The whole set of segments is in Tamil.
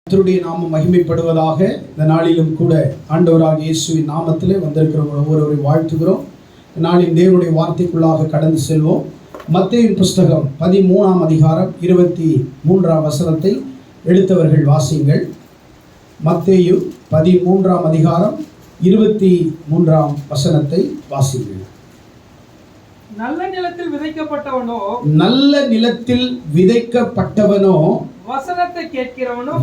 கர்த்தருடைய நாமம் மகிமைப்படுவதாக. இந்த நாளிலும் கூட ஆண்டவராகிய இயேசுவின் நாமத்திலே வந்திருக்கிறவங்க ஒவ்வொருவரை வாழ்த்துகிறோம். நாளின் தேவனுடைய வார்த்தைக்குள்ளாக கடந்து செல்வோம். மத்தேயுவின் புஸ்தகம் 13ஆம் அதிகாரம் 23ஆம் வசனத்தை எடுத்தவர்கள் வாசியுங்கள். மத்தேயு 13ஆம் அதிகாரம் 23ஆம் வசனத்தை வாசியுங்கள். நல்ல நிலத்தில் விதைக்கப்பட்டவனோ வசனத்தை கேட்கிறவனும்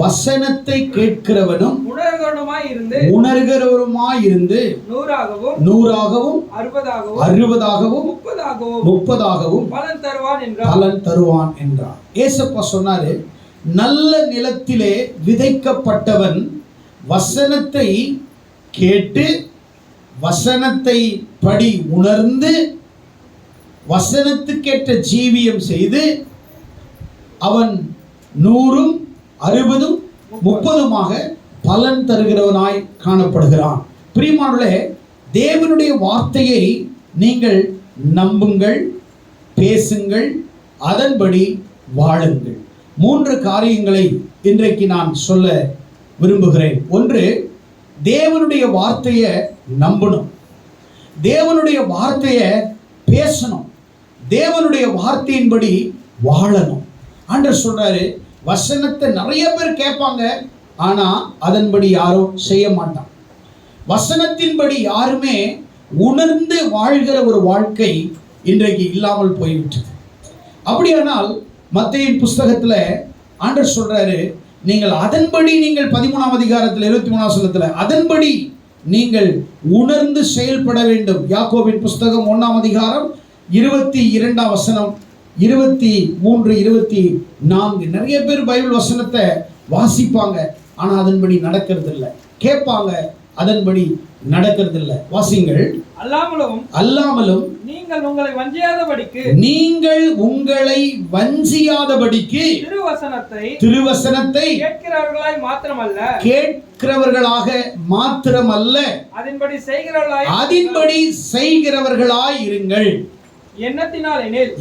உணர்கிறவருமாய் இருந்து 100ஆகவும் 60ஆகவும் 30ஆகவும் பலன் தருவான் என்றார். ஏசப்பா சொன்னாரு, நல்ல நிலத்திலே விதைக்கப்பட்டவன் வசனத்தை கேட்டு வசனத்தை படி உணர்ந்து வசனத்துக்கேற்ற ஜீவியம் செய்து அவன் 100ம் 60ம் 30மாக பலன் தருகிறவனாய் காணப்படுகிறான். பிரியமானவர்களே, தேவனுடைய வார்த்தையை நீங்கள் நம்புங்கள், பேசுங்கள், அதன்படி வாழுங்கள். 3 காரியங்களை இன்றைக்கு நான் சொல்ல விரும்புகிறேன். ஒன்று, தேவனுடைய வார்த்தையை நம்பணும், தேவனுடைய வார்த்தையை பேசணும், தேவனுடைய வார்த்தையின்படி வாழணும். ஆண்டவர் சொல்றாரு, வசனத்தை நிறைய பேர் கேட்பாங்க, ஆனா அதன்படி யாரும் செய்ய மாட்டான். வசனத்தின்படி யாருமே உணர்ந்து வாழ்கிற ஒரு வாழ்க்கை இன்றைக்கு இல்லாமல் போய்விட்டது. அப்படியானால் மத்தேயுவின் புஸ்தகத்துல ஆண்டவர் சொல்றாரு, நீங்கள் அதன்படி, நீங்கள் 13ஆம் அதிகாரத்தில் 23ஆம் வசனத்துல அதன்படி நீங்கள் உணர்ந்து செயல்பட வேண்டும். யாக்கோபின் புஸ்தகம் 1ஆம் அதிகாரம் 22ஆம் வசனம், 23, 24. நிறைய பேர் பைபிள் வசனத்தை வாசிப்பாங்க, ஆனா அதன்படி நடக்கிறது இல்லை. கேட்பாங்க, அதன்படி நடக்கிறது இல்லை. வாசிங்கள். அல்லாமலும் நீங்கள் உங்களை வஞ்சியாதபடிக்கு திருவசனத்தை கேட்கிறவர்களாக மாத்திரமல்ல அதன்படி செய்கிறவர்களாய் இருங்கள். எண்ணத்தினாலெனில்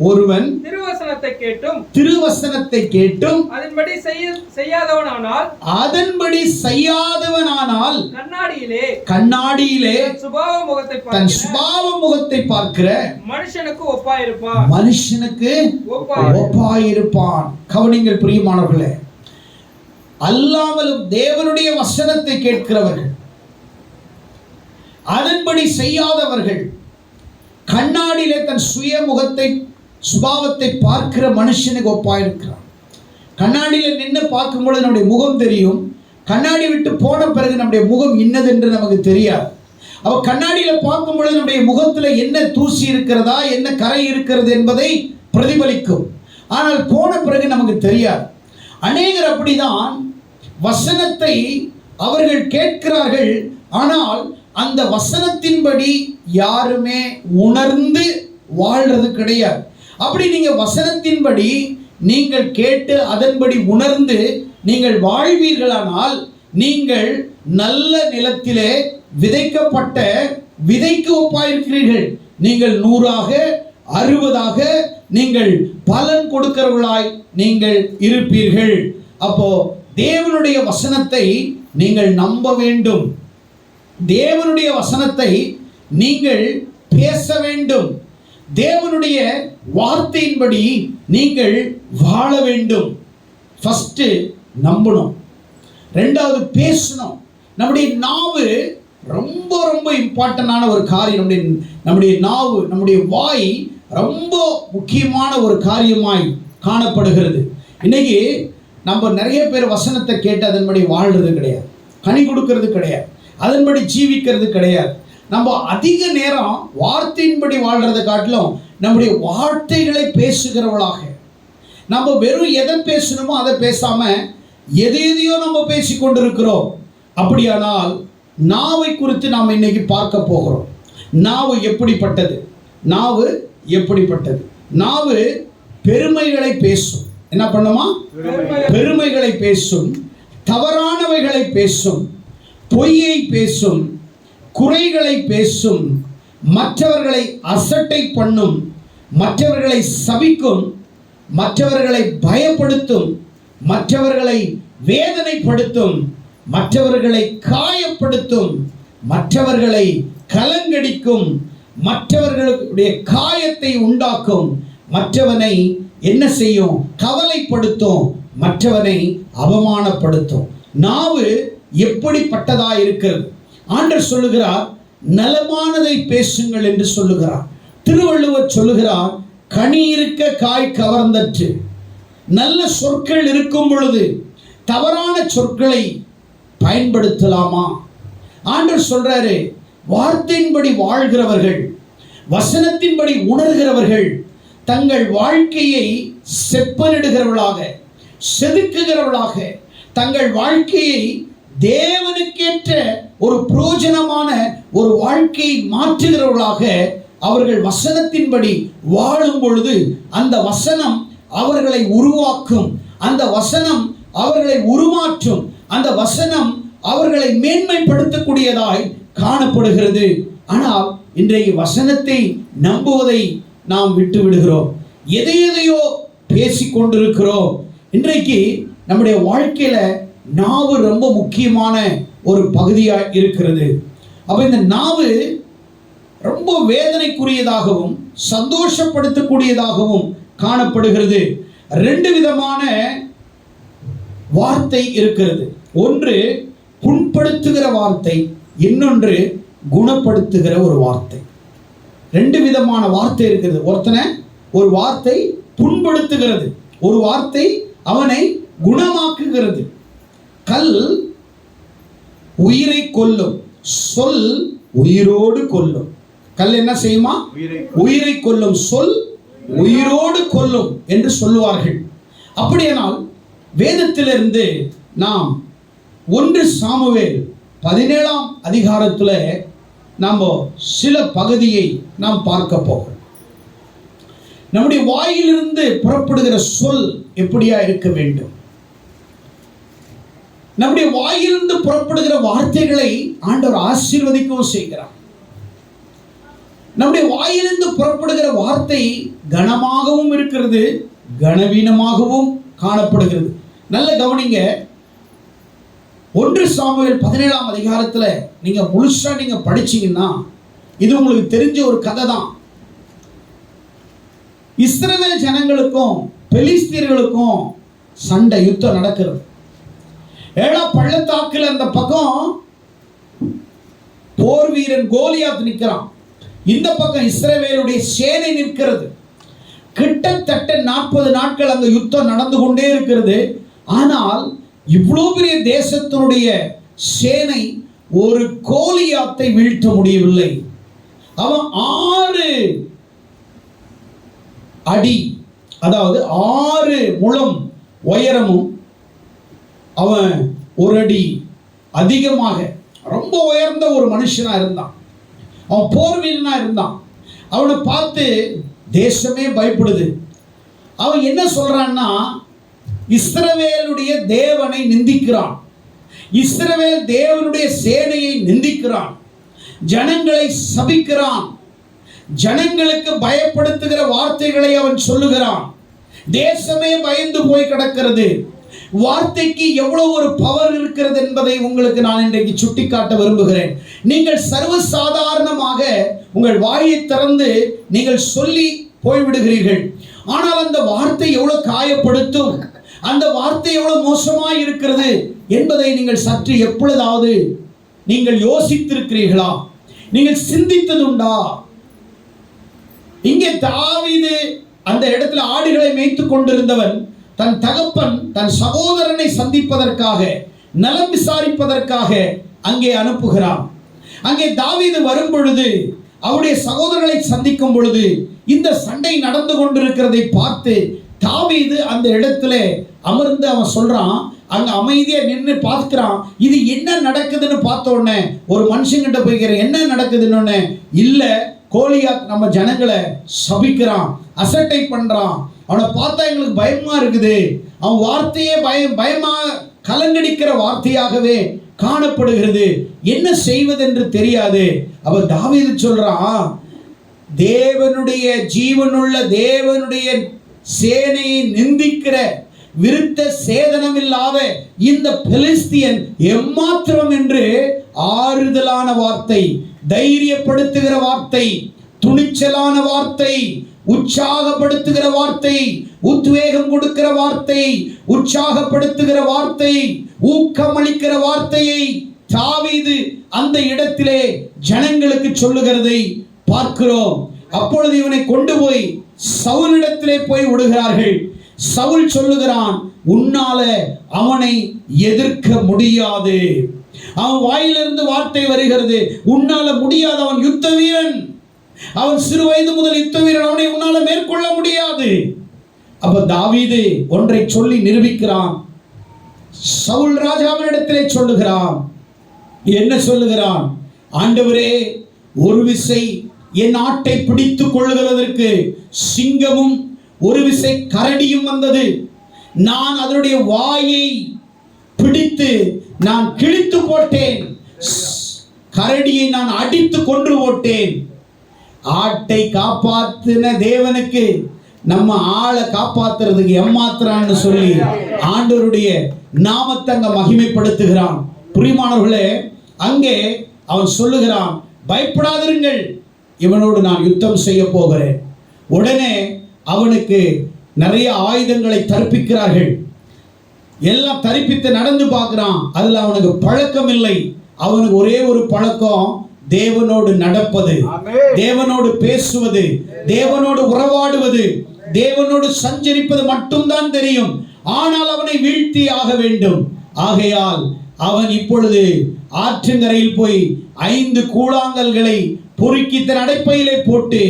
ஒருவன் திருவசனத்தை கேட்டும் அதன்படி செய்யாதவனானால் கண்ணாடியிலே தன் சுபாவ முகத்தை பார்க்கிற மனுஷனுக்கு ஒப்பாயிருப்பான். கவனிங்கள் பிரியமானவர்களே, அல்லாமலும் தேவனுடைய வசனத்தை கேட்கிறவர்கள், அதன்படி செய்யாதவர்கள், கண்ணாடியிலே தன் சுய முகத்தை சுபாவத்தை பார்க்கிற மனுஷனுக்கு ஒப்பாயிருக்கிறான். கண்ணாடியில நின்று பார்க்கும்பொழுது நம்முடைய முகம் தெரியும், கண்ணாடி விட்டு போன பிறகு நம்முடைய முகம் இன்னதென்று நமக்கு தெரியாது. அவ கண்ணாடியில பார்க்கும் பொழுது நம்முடைய முகத்துல என்ன தூசி இருக்கிறதா, என்ன கரை இருக்கிறது என்பதை பிரதிபலிக்கும். ஆனால் போன பிறகு நமக்கு தெரியாது. அநேகர் அப்படிதான் வசனத்தை அவர்கள் கேட்கிறார்கள், ஆனால் அந்த வசனத்தின்படி யாருமே உணர்ந்து வாழ்றது கிடையாது. அப்படி நீங்க வசனத்தின்படி நீங்கள் கேட்டு அதன்படி உணர்ந்து நீங்கள் வாழ்வீர்களானால் நீங்கள் நல்ல நிலத்திலே விதைக்கப்பட்ட விதைக்கு ஒப்பாயிருக்கிறீர்கள். நீங்கள் 100ஆக 60ஆக நீங்கள் பலன் கொடுக்கிறவர்களாய் நீங்கள் இருப்பீர்கள். அப்போ தேவனுடைய வசனத்தை நீங்கள் நம்ப வேண்டும், தேவனுடைய வசனத்தை நீங்கள் பேச வேண்டும், தேவனுடைய வார்த்தையின்படி நீங்கள் வாழ வேண்டும். ஃபர்ஸ்ட் நம்பணும், 2வது பேசணும். நம்முடைய நாவு ரொம்ப ரொம்ப இம்பார்ட்டன்டான ஒரு காரியம். நம்முடைய நாவு, நம்முடைய வாய் ரொம்ப முக்கியமான ஒரு காரியமாய் காணப்படுகிறது. இன்னைக்கு நம்ம நிறைய பேர் வசனத்தை கேட்டு அதன்படி வாழ்றது கிடையாது, கனி கொடுக்கிறது கிடையாது, அதன்படி ஜீவிக்கிறது கிடையாது. நம்ம அதிக நேரம் வார்த்தையின்படி வாழ்றதை காட்டிலும் நம்முடைய வார்த்தைகளை பேசுகிறவளாக, நம்ம வெறும் எதை பேசணுமோ அதை பேசாம எதையோ நம்ம பேசி கொண்டிருக்கிறோம். அப்படியானால் நாவை குறித்து நாம் இன்னைக்கு பார்க்க போகிறோம். நாவு எப்படிப்பட்டது? நாவு பெருமைகளை பேசும். என்ன பண்ணுமா? பெருமைகளை பேசும், தவறானவைகளை பேசும், பொய்யை பேசும், குறைகளை பேசும், மற்றவர்களை அசட்டை பண்ணும், மற்றவர்களை சபிக்கும், மற்றவர்களை பயப்படுத்தும், மற்றவர்களை வேதனைப்படுத்தும், மற்றவர்களை காயப்படுத்தும், மற்றவர்களை கலங்கடிக்கும், மற்றவர்களுடைய காயத்தை உண்டாக்கும், மற்றவனை என்ன செய்யும்? கவலைப்படுத்தும், மற்றவனை அவமானப்படுத்தும். நாவு எப்படிப்பட்டதா இருக்கிறது? ஆண்டவர் சொல்லுகிறார், நலமானதை பேசுங்கள் என்று சொல்லுகிறார். திருவள்ளுவர் சொல்லுகிறார், கனி இருக்க காய் கவர்ந்தற்று. நல்ல சொற்கள் இருக்கும் பொழுது தவறான சொற்களை பயன்படுத்தலாமா? ஆண்டவர் சொல்றாரு, வார்த்தையின்படி வாழ்கிறவர்கள், வசனத்தின்படி உணர்கிறவர்கள் தங்கள் வாழ்க்கையை செப்பனிடுகிறவர்களாக, செதுக்குகிறவர்களாக, தங்கள் வாழ்க்கையை தேவனுக்கேற்ற ஒரு பிரயோஜனமான ஒரு வாழ்க்கையை மாற்றுகிறவர்களாக அவர்கள் வசனத்தின்படி வாழும் பொழுது அந்த வசனம் அவர்களை உருவாக்கும், அந்த வசனம் அவர்களை உருமாற்றும், அந்த வசனம் அவர்களை மேன்மைப்படுத்தக்கூடியதாய் காணப்படுகிறது. ஆனால் இன்றைய வசனத்தை நம்புவதை நாம் விட்டு விடுகிறோம். எதையோ பேசிக்கொண்டிருக்கிறோம். இன்றைக்கு நம்முடைய வாழ்க்கையில நாவு ரொம்ப முக்கியமான ஒரு பகுதியாக இருக்கிறது. அப்ப இந்த நாவு ரொம்ப வேதனைக்குரியதாகவும் சந்தோஷப்படுத்தக்கூடியதாகவும் காணப்படுகிறது. ரெண்டு விதமான வார்த்தை இருக்கிறது. ஒன்று புண்படுத்துகிற வார்த்தை, இன்னொன்று குணப்படுத்துகிற ஒரு வார்த்தை. ரெண்டு விதமான வார்த்தை இருக்கிறது. ஒருத்தனை ஒரு வார்த்தை புண்படுத்துகிறது, ஒரு வார்த்தை அவனை குணமாக்குகிறது. கல் உயிரை கொல்லும், சொல் உயிரோடு கொல்லும். கல் என்ன செய்யுமா? உயிரை கொல்லும், சொல் உயிரோடு கொல்லும் என்று சொல்லுவார்கள். அப்படியானால் வேதத்திலிருந்து நாம் 1 சாமுவேல் 17ஆம் அதிகாரத்தில் நாம் சில பகுதியை நாம் பார்க்க போகிறோம். நம்முடைய வாயிலிருந்து புறப்படுகிற சொல் எப்படியா இருக்க வேண்டும்? நம்முடைய வாயிலிருந்து புறப்படுகிற வார்த்தைகளை ஆண்டவர் ஆசீர்வதிக்கவும் செய்கிறார். நம்முடைய வாயிலிருந்து புறப்படுகிற வார்த்தை கனமாகவும் இருக்கிறது, கனவீனமாகவும் காணப்படுகிறது. நல்ல கவனிங்க. 1 சாமுவேல் 17ஆம் அதிகாரத்துல நீங்க முழுசா நீங்க படிச்சீங்கன்னா இது உங்களுக்கு தெரிஞ்ச ஒரு கதை தான். இஸ்ரவேல் ஜனங்களுக்கும் பெலிஸ்தீர்களுக்கும் சண்டை, யுத்தம் நடக்கிறது. ஏழா பள்ளத்தாக்குல அந்த பக்கம் போர் வீரன் கோலியாத் நிற்கிறான், இந்த பக்கம் இஸ்ரவேலுடைய சேனை நிற்கிறது. கிட்டத்தட்ட 40 நாட்கள் அந்த யுத்தம் நடந்து கொண்டே இருக்கிறது. ஆனால் இவ்வளோ பெரிய தேசத்தினுடைய சேனை ஒரு கோலியாத்தை வீழ்த்த முடியவில்லை. அவன் 6 அடி, அதாவது 6 முழம் உயரமும், அவன் 1 அடி அதிகமாக ரொம்ப உயர்ந்த ஒரு மனுஷனா இருந்தான். அவன் போர் வீரனா இருந்தான். அவனை பார்த்து தேசமே பயப்படுது. அவன் என்ன சொல்றான்னா, இஸ்ரவேலுடைய தேவனை நிந்திக்கிறான், இஸ்ரவேல் தேவனுடைய சேனையை நிந்திக்கிறான், ஜனங்களை சபிக்கிறான், ஜனங்களுக்கு பயப்படுத்துகிற வார்த்தைகளை அவன் சொல்லுகிறான். தேசமே பயந்து போய் கிடக்கிறது. வார்த்தைக்கு எவ்வளவு ஒரு பவர் இருக்கிறது என்பதை உங்களுக்கு நான் இன்றைக்கு சுட்டிக்காட்ட விரும்புகிறேன். நீங்கள் சர்வசாதாரணமாக உங்கள் வாயை திறந்து நீங்கள் சொல்லி போய்விடுகிறீர்கள். ஆனால் அந்த வார்த்தை எவ்வளவு காயப்படுத்தும், அந்த வார்த்தை எவ்வளவு மோசமாய் இருக்கிறது என்பதை நீங்கள் சற்று எப்பொழுதாவது நீங்கள் யோசித்திருக்கிறீர்களா? நீங்கள் சிந்தித்ததுண்டா? இங்கே தாவீது அந்த இடத்துல ஆடுகளை மேய்த்துக் கொண்டிருந்தவன் தன் தகப்பன் தன் சகோதரனை சந்திப்பதற்காக, நலம் விசாரிப்பதற்காக அங்கே அனுப்புகிறான். அங்கே தாவீது வரும் பொழுது, அவருடைய சகோதரர்களை சந்திக்கும் பொழுது இந்த சண்டை நடந்து கொண்டிருக்கிறதை பார்த்து தாவீது அந்த இடத்துல அமர்ந்து அவன் சொல்றான், அங்க அமைதியா நின்று பார்க்கிறான். இது என்ன நடக்குதுன்னு பார்த்த உடனே ஒரு மனுஷங்கிட்ட போய்க்கிறேன், என்ன நடக்குதுன்னு. இல்ல, கோலியாத் நம்ம ஜனங்களை சபிக்கிறான், அசட்டை பண்றான், அவனை பார்த்தா எங்களுக்கு பயமா இருக்குது, அவன் வார்த்தையே பயமா கலங்கடிக்கிற வார்த்தையாகவே காணப்படுகிறது, என்ன செய்வதென்று தெரியாது. அவ தாவீது சொல்றான், தேவனுடைய ஜீவனுள்ள தேவனுடைய சேனையை நிந்திக்கிற விருத்த சேதனம் இல்லாத இந்த பெலிஸ்தியன் எம்மாத்திரம் என்று ஆறுதலான வார்த்தை, தைரியப்படுத்துகிற வார்த்தை, துணிச்சலான வார்த்தை, உற்சாகப்படுத்துகிற வார்த்தை, உத்வேகம் கொடுக்கிற வார்த்தை, உற்சாகப்படுத்துகிற வார்த்தை, ஊக்கமளிக்கிற வார்த்தையை தாவீது அந்த இடத்திலே ஜனங்களுக்கு சொல்லுகிறதை பார்க்கிறோம். அப்பொழுது இவனை கொண்டு போய் சவுலிடத்திலே போய் விடுகிறார்கள். சவுல் சொல்லுகிறான், உன்னால அவனை எதிர்க்க முடியாது. அவன் வாயிலிருந்து வார்த்தை வருகிறது, உன்னால முடியாது, அவன் யுத்த வீரன், அவன் சிறு வயது முதல் யுத்த வீரன், அவனை உன்னால மேற்கொள்ள முடியாது. அப்ப தாவீது ஒன்றை சொல்லி நிரூபிக்கிறான். சவுல் ராஜாவினிடத்திலே சொல்லுகிறான், என்ன சொல்லுகிறான்? ஆண்டவரே, ஒரு விசை என் ஆட்டை பிடித்துக் கொள்ளுகிறதற்கு சிங்கமும் ஒரு விசை கரடியும் வந்தது. நான் அதனுடைய வாயை பிடித்து நான் கிழித்து போட்டேன், கரடியை நான் அடித்து கொன்று போட்டேன். ஆட்டை காப்பாத்தின தேவனுக்கு நம்ம ஆளை காப்பாத்துறதுக்கு எம்மாத்திரான்னு சொல்லி ஆண்டவருடைய நாமத்தை அங்க மகிமைப்படுத்துகிறான். பிரியமானவர்களே, அங்கே அவன் சொல்லுகிறான், பயப்படாதிருங்கள், இவனோடு நான் யுத்தம் செய்ய போகிறேன். உடனே அவனுக்கு நிறைய ஆயுதங்களை தரிப்பிக்கிறார்கள். எல்லாம் தரிப்பித்து நடந்து பார்க்கிறான். அதுல அவனுக்கு பழக்கம் இல்லை. அவனுக்கு ஒரே ஒரு பழக்கம், தேவனோடு நடப்பது, தேவனோடு பேசுவது, தேவனோடு உறவாடுவது, தேவனோடு சஞ்சரிப்பது மட்டும்தான் தெரியும். ஆனால் அவனை வீழ்த்தி ஆக வேண்டும். ஆகையால் அவன் இப்பொழுது ஆற்றங்கரையில் போய் 5 கூழாங்கல்களை பொறுக்கி தன் அடைப்பையிலே போட்டு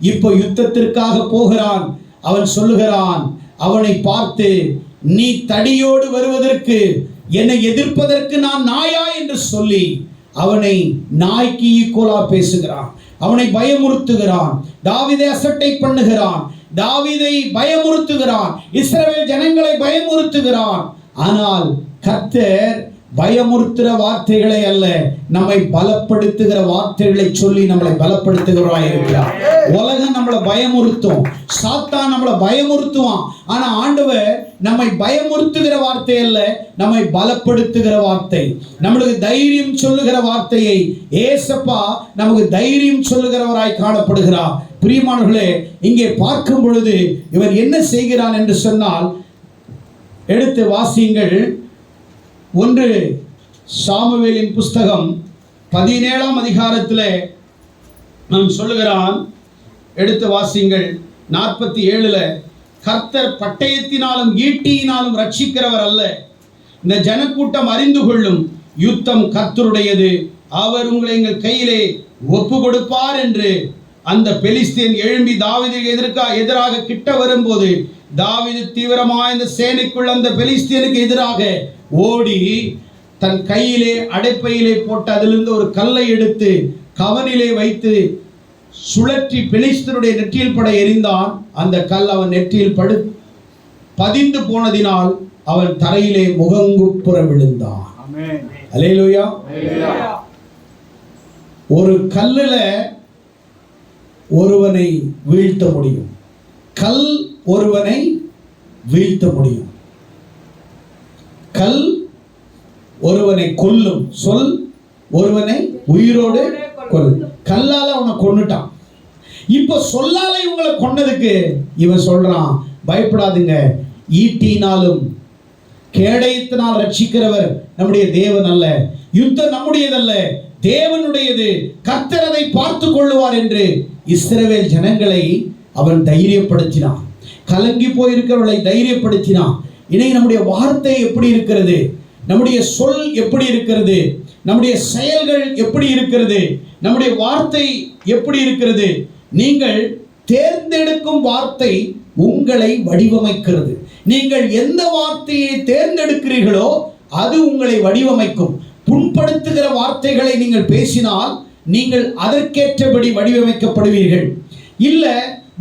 இப்போ யுத்தத்திற்காக போகிறான். அவன் சொல்லுகிறான், அவனை பார்த்து, நீ தடியோடு வருவதற்கு, என்னை எதிர்ப்பதற்கு நான் நாயா என்று சொல்லி அவனை நாய்க்கு ஈக்குவலா பேசுகிறான். அவனை பயமுறுத்துகிறான். தாவீதை அசட்டை பண்ணுகிறான், தாவீதை பயமுறுத்துகிறான், இஸ்ரவேல் ஜனங்களை பயமுறுத்துகிறான். ஆனால் கர்த்தர் பயமுறுத்துகிற வார்த்தைகளை அல்ல, நம்மை பலப்படுத்துகிற வார்த்தைகளை சொல்லி நம்மளை பலப்படுத்துகிறவராய் இருக்கிறார். உலகம் நம்மளை பயமுறுத்தும், சாத்தான் நம்மளை பயமுறுத்துவான். ஆனா ஆண்டவர் நம்மை பயமுறுத்துகிற வார்த்தை அல்ல, நம்மை பலப்படுத்துகிற வார்த்தை, நம்மளுக்கு தைரியம் சொல்லுகிற வார்த்தையை ஏசப்பா நமக்கு தைரியம் சொல்லுகிறவராய் காணப்படுகிறார். பிரியமானவர்களே, இங்கே பார்க்கும் பொழுது இவர் என்ன செய்கிறான் என்று சொன்னால், எடுத்து வாசியுங்கள். 1 சாமுவேலின் புஸ்தகம் 17ஆம் அதிகாரத்தில் நான் சொல்லுகிறான், எடுத்து வாசியுங்கள். 47ல், கர்த்தர் பட்டயத்தினாலும் ஈட்டியினாலும் ரட்சிக்கிறவர் அல்ல, இந்த ஜனக்கூட்டம் அறிந்து கொள்ளும், யுத்தம் கர்த்தருடையது, அவர் உங்களை எங்கள் கையிலே ஒப்பு கொடுப்பார் என்று. அந்த பெலிஸ்தியன் எழும்பி தாவீதுக்கு எதிராக கிட்ட வரும்போது, தாவீது தீவிரமாக இந்த சேனைக்குள் அந்த பெலிஸ்தியனுக்கு எதிராக ஓடி தன் கையிலே அடைப்பையிலே போட்டு அதிலிருந்து ஒரு கல்லை எடுத்து கவனிலே வைத்து சுழற்றி பெலிஸ்தருடைய நெற்றியில் பட எறிந்தான். அந்த கல் அவன் நெற்றியில் பதிந்து போனதினால் அவன் தரையிலே முகங்குப்புற விழுந்தான். அல்லேலூயா. ஒரு கல்லுல ஒருவனை வீழ்த்த முடியும், கல் ஒருவனை வீழ்த்த முடியும். கல் ஒருவனை கொல்லும், சொல் ஒருவனை உயிரோடு கொல்லும். கல்லால அவனை கொன்னுட்டான். இப்ப சொல்லால இவங்களை கொன்னதுக்கு இவன் சொல்றான், பயப்படாதுங்க, ஈட்டினாலும் கேடயத்தினால் ரட்சிக்கிறவர் நம்முடைய தேவன் அல்ல, யுத்தம் நம்முடையதல்ல, தேவனுடையது, கர்த்தர் அதை பார்த்து கொள்ளுவார் என்று இஸ்ரவேல் ஜனங்களை அவன் தைரியப்படுத்தினான். கலங்கி போயிருக்கிறவர்களை தைரியப்படுத்தினான். இனி நம்முடைய வார்த்தை எப்படி இருக்கிறது, நம்முடைய சொல் எப்படி இருக்கிறது, நம்முடைய செயல்கள் எப்படி இருக்கிறது, நம்முடைய வார்த்தை எப்படி இருக்கிறது? நீங்கள் தேர்ந்தெடுக்கும் வார்த்தை உங்களை வடிவமைக்கிறது. நீங்கள் எந்த வார்த்தையை தேர்ந்தெடுக்கிறீர்களோ அது உங்களை வடிவமைக்கும். புண்படுத்துகிற வார்த்தைகளை நீங்கள் பேசினால் நீங்கள் அதற்கேற்றபடி வடிவமைக்கப்படுவீர்கள். இல்ல,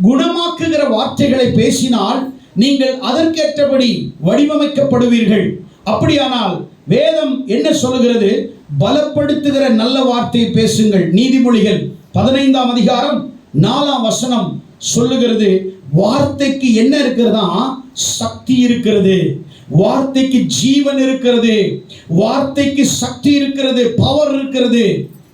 குணமாக்குகிற வார்த்தைகளை பேசினால் நீங்கள் அதற்கேற்றபடி வடிவமைக்கப்படுவீர்கள். அப்படியானால் வேதம் என்ன சொல்லுகிறது? பலப்படுத்துகிற நல்ல வார்த்தையை பேசுங்கள். நீதிமொழிகள் 15ஆம் அதிகாரம் 4ஆம் வசனம் சொல்லுகிறது, வார்த்தைக்கு என்ன இருக்கிறதா? சக்தி இருக்கிறது. வார்த்தைக்கு ஜீவன் இருக்கிறது. வார்த்தைக்கு சக்தி இருக்கிறது, பவர் இருக்கிறது.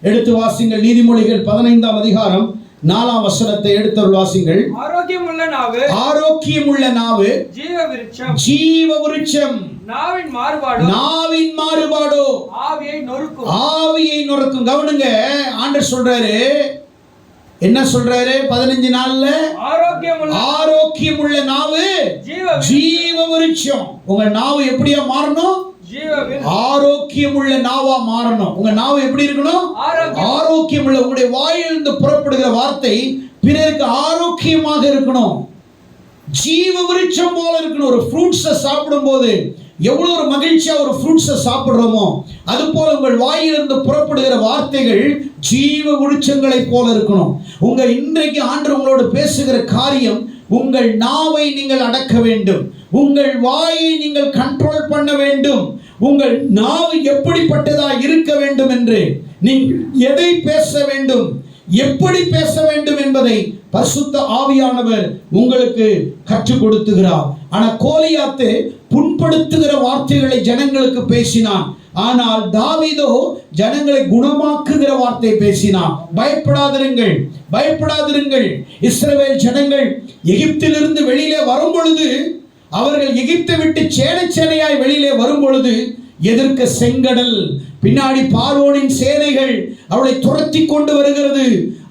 எடுத்து வாசிங்கள் நீதிமொழிகள் 15ஆம் அதிகாரம் 4ஆம் வசனத்தை எடுத்து வாசிங்கள். ஆரோக்கியமுள்ள நாவு, ஆரோக்கியமுள்ள நாவு ஜீவ விருட்சம், ஜீவ விருட்சம். நாவின் மாறுபாடோ, நாவின் மாறுபாடோ ஆவியை நொறுக்கும். ஆவியை நொறுக்கும். கவனிங்க, ஆண்டவர் சொல்றாரு, என்ன சொல்றாரு? 15 நாள்ல ஆரோக்கியமுள்ள நாவு ஜீவ விருட்சம். உங்க நாவு எப்படியா மாறணும்? ஆரோக்கியமுள்ள நாவா மாறணும். உங்க நாவு எப்படி இருக்கணும்? ஆரோக்கியமுள்ள. உங்களுடைய வாயிலிருந்து புறப்படுகிற வார்த்தை பிறருக்கு ஆரோக்கியமாக இருக்கணும். ஜீவ விருட்சம் போல இருக்கணும். ஒரு ஃப்ரூட்ஸை சாப்பிடும் போது எவ்வளவு ஒரு மகிழ்ச்சியா ஒரு ஃப்ரூட்ஸை சாப்பிடுறோமோ, அது போல உங்கள் வாயிலிருந்து புறப்படுகிற வார்த்தைகள் ஜீவ விருட்சங்களை போல இருக்கணும். உங்க இன்றைக்கு ஆண்டவர் உங்களோடு பேசுகிற காரியம், உங்கள் நாவை நீங்கள் அடக்க வேண்டும். உங்கள் வாயை நீங்கள் கண்ட்ரோல் பண்ண வேண்டும். உங்கள் நாவு எப்படிப்பட்டதா இருக்க வேண்டும் என்று, நீங்கள் எதை பேச வேண்டும், எப்படி பேச வேண்டும் என்பதை பரிசுத்த ஆவியானவர் உங்களுக்கு கற்றுக் கொடுத்துகிறார். ஆனா கோலியாத்து புண்படுத்துகிற வார்த்தைகளை ஜனங்களுக்கு பேசினான். ஆனால் தாவீதோ ஜனங்களை குணமாக்குகிற வார்த்தை பேசினான். பயப்படாதிருங்கள், பயப்படாதிருங்கள். இஸ்ரவேல் ஜனங்கள் எகிப்திலிருந்து வெளியிலே வரும் பொழுது, அவர்கள் எகிப்தை விட்டு சேனை சேனையாய் வெளியிலே வரும் பொழுது, எதிர்க்க செங்கடல், பின்னாடி பார்வோனின் சேனைகள் அவளை துரத்தி கொண்டு வருகிறது.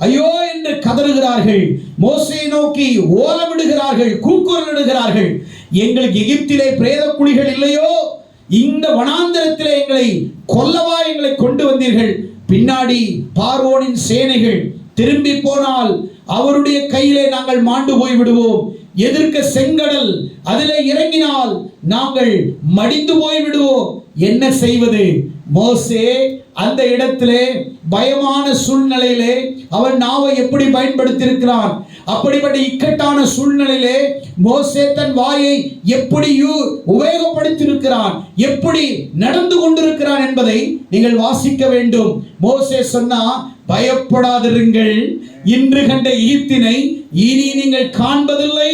ஐயோ என்று கதறுகிறார்கள். மோசேயை நோக்கி ஓலமிடுகிறார்கள், கூக்குரலிடுகிறார்கள். எங்களுக்கு எகிப்திலே பிரேத குழிகள் இல்லையோ? இந்த வனாந்தரத்திலே எங்களை கொல்லவா எங்களை கொண்டு வந்தீர்கள்? பின்னாடி பார்வோனின் சேனைகள் திரும்பி போனால் அவருடைய கையிலே நாங்கள் மாண்டு போய் விடுவோம். எதிர்க்க செங்கடல், அதிலே இறங்கினால் நாங்கள் மடிந்து போய் விடுவோம். என்ன செய்வது? மோசே அந்த இடத்திலே பயமான சூழ்நிலையிலே அவன் நாவை எப்படி பயன்படுத்தி இருக்கிறான்? அப்படிப்பட்ட இக்கட்டான சூழ்நிலையிலே மோசே தன் வாயை எப்படி உபயோகப்படுத்தி இருக்கிறான், எப்படி நடந்து கொண்டிருக்கிறான் என்பதை நீங்கள் வாசிக்க வேண்டும். மோசே சொன்னா, பயப்படாதிருங்கள், இன்று கண்ட எகிப்தினை இனி நீங்கள் காண்பதில்லை.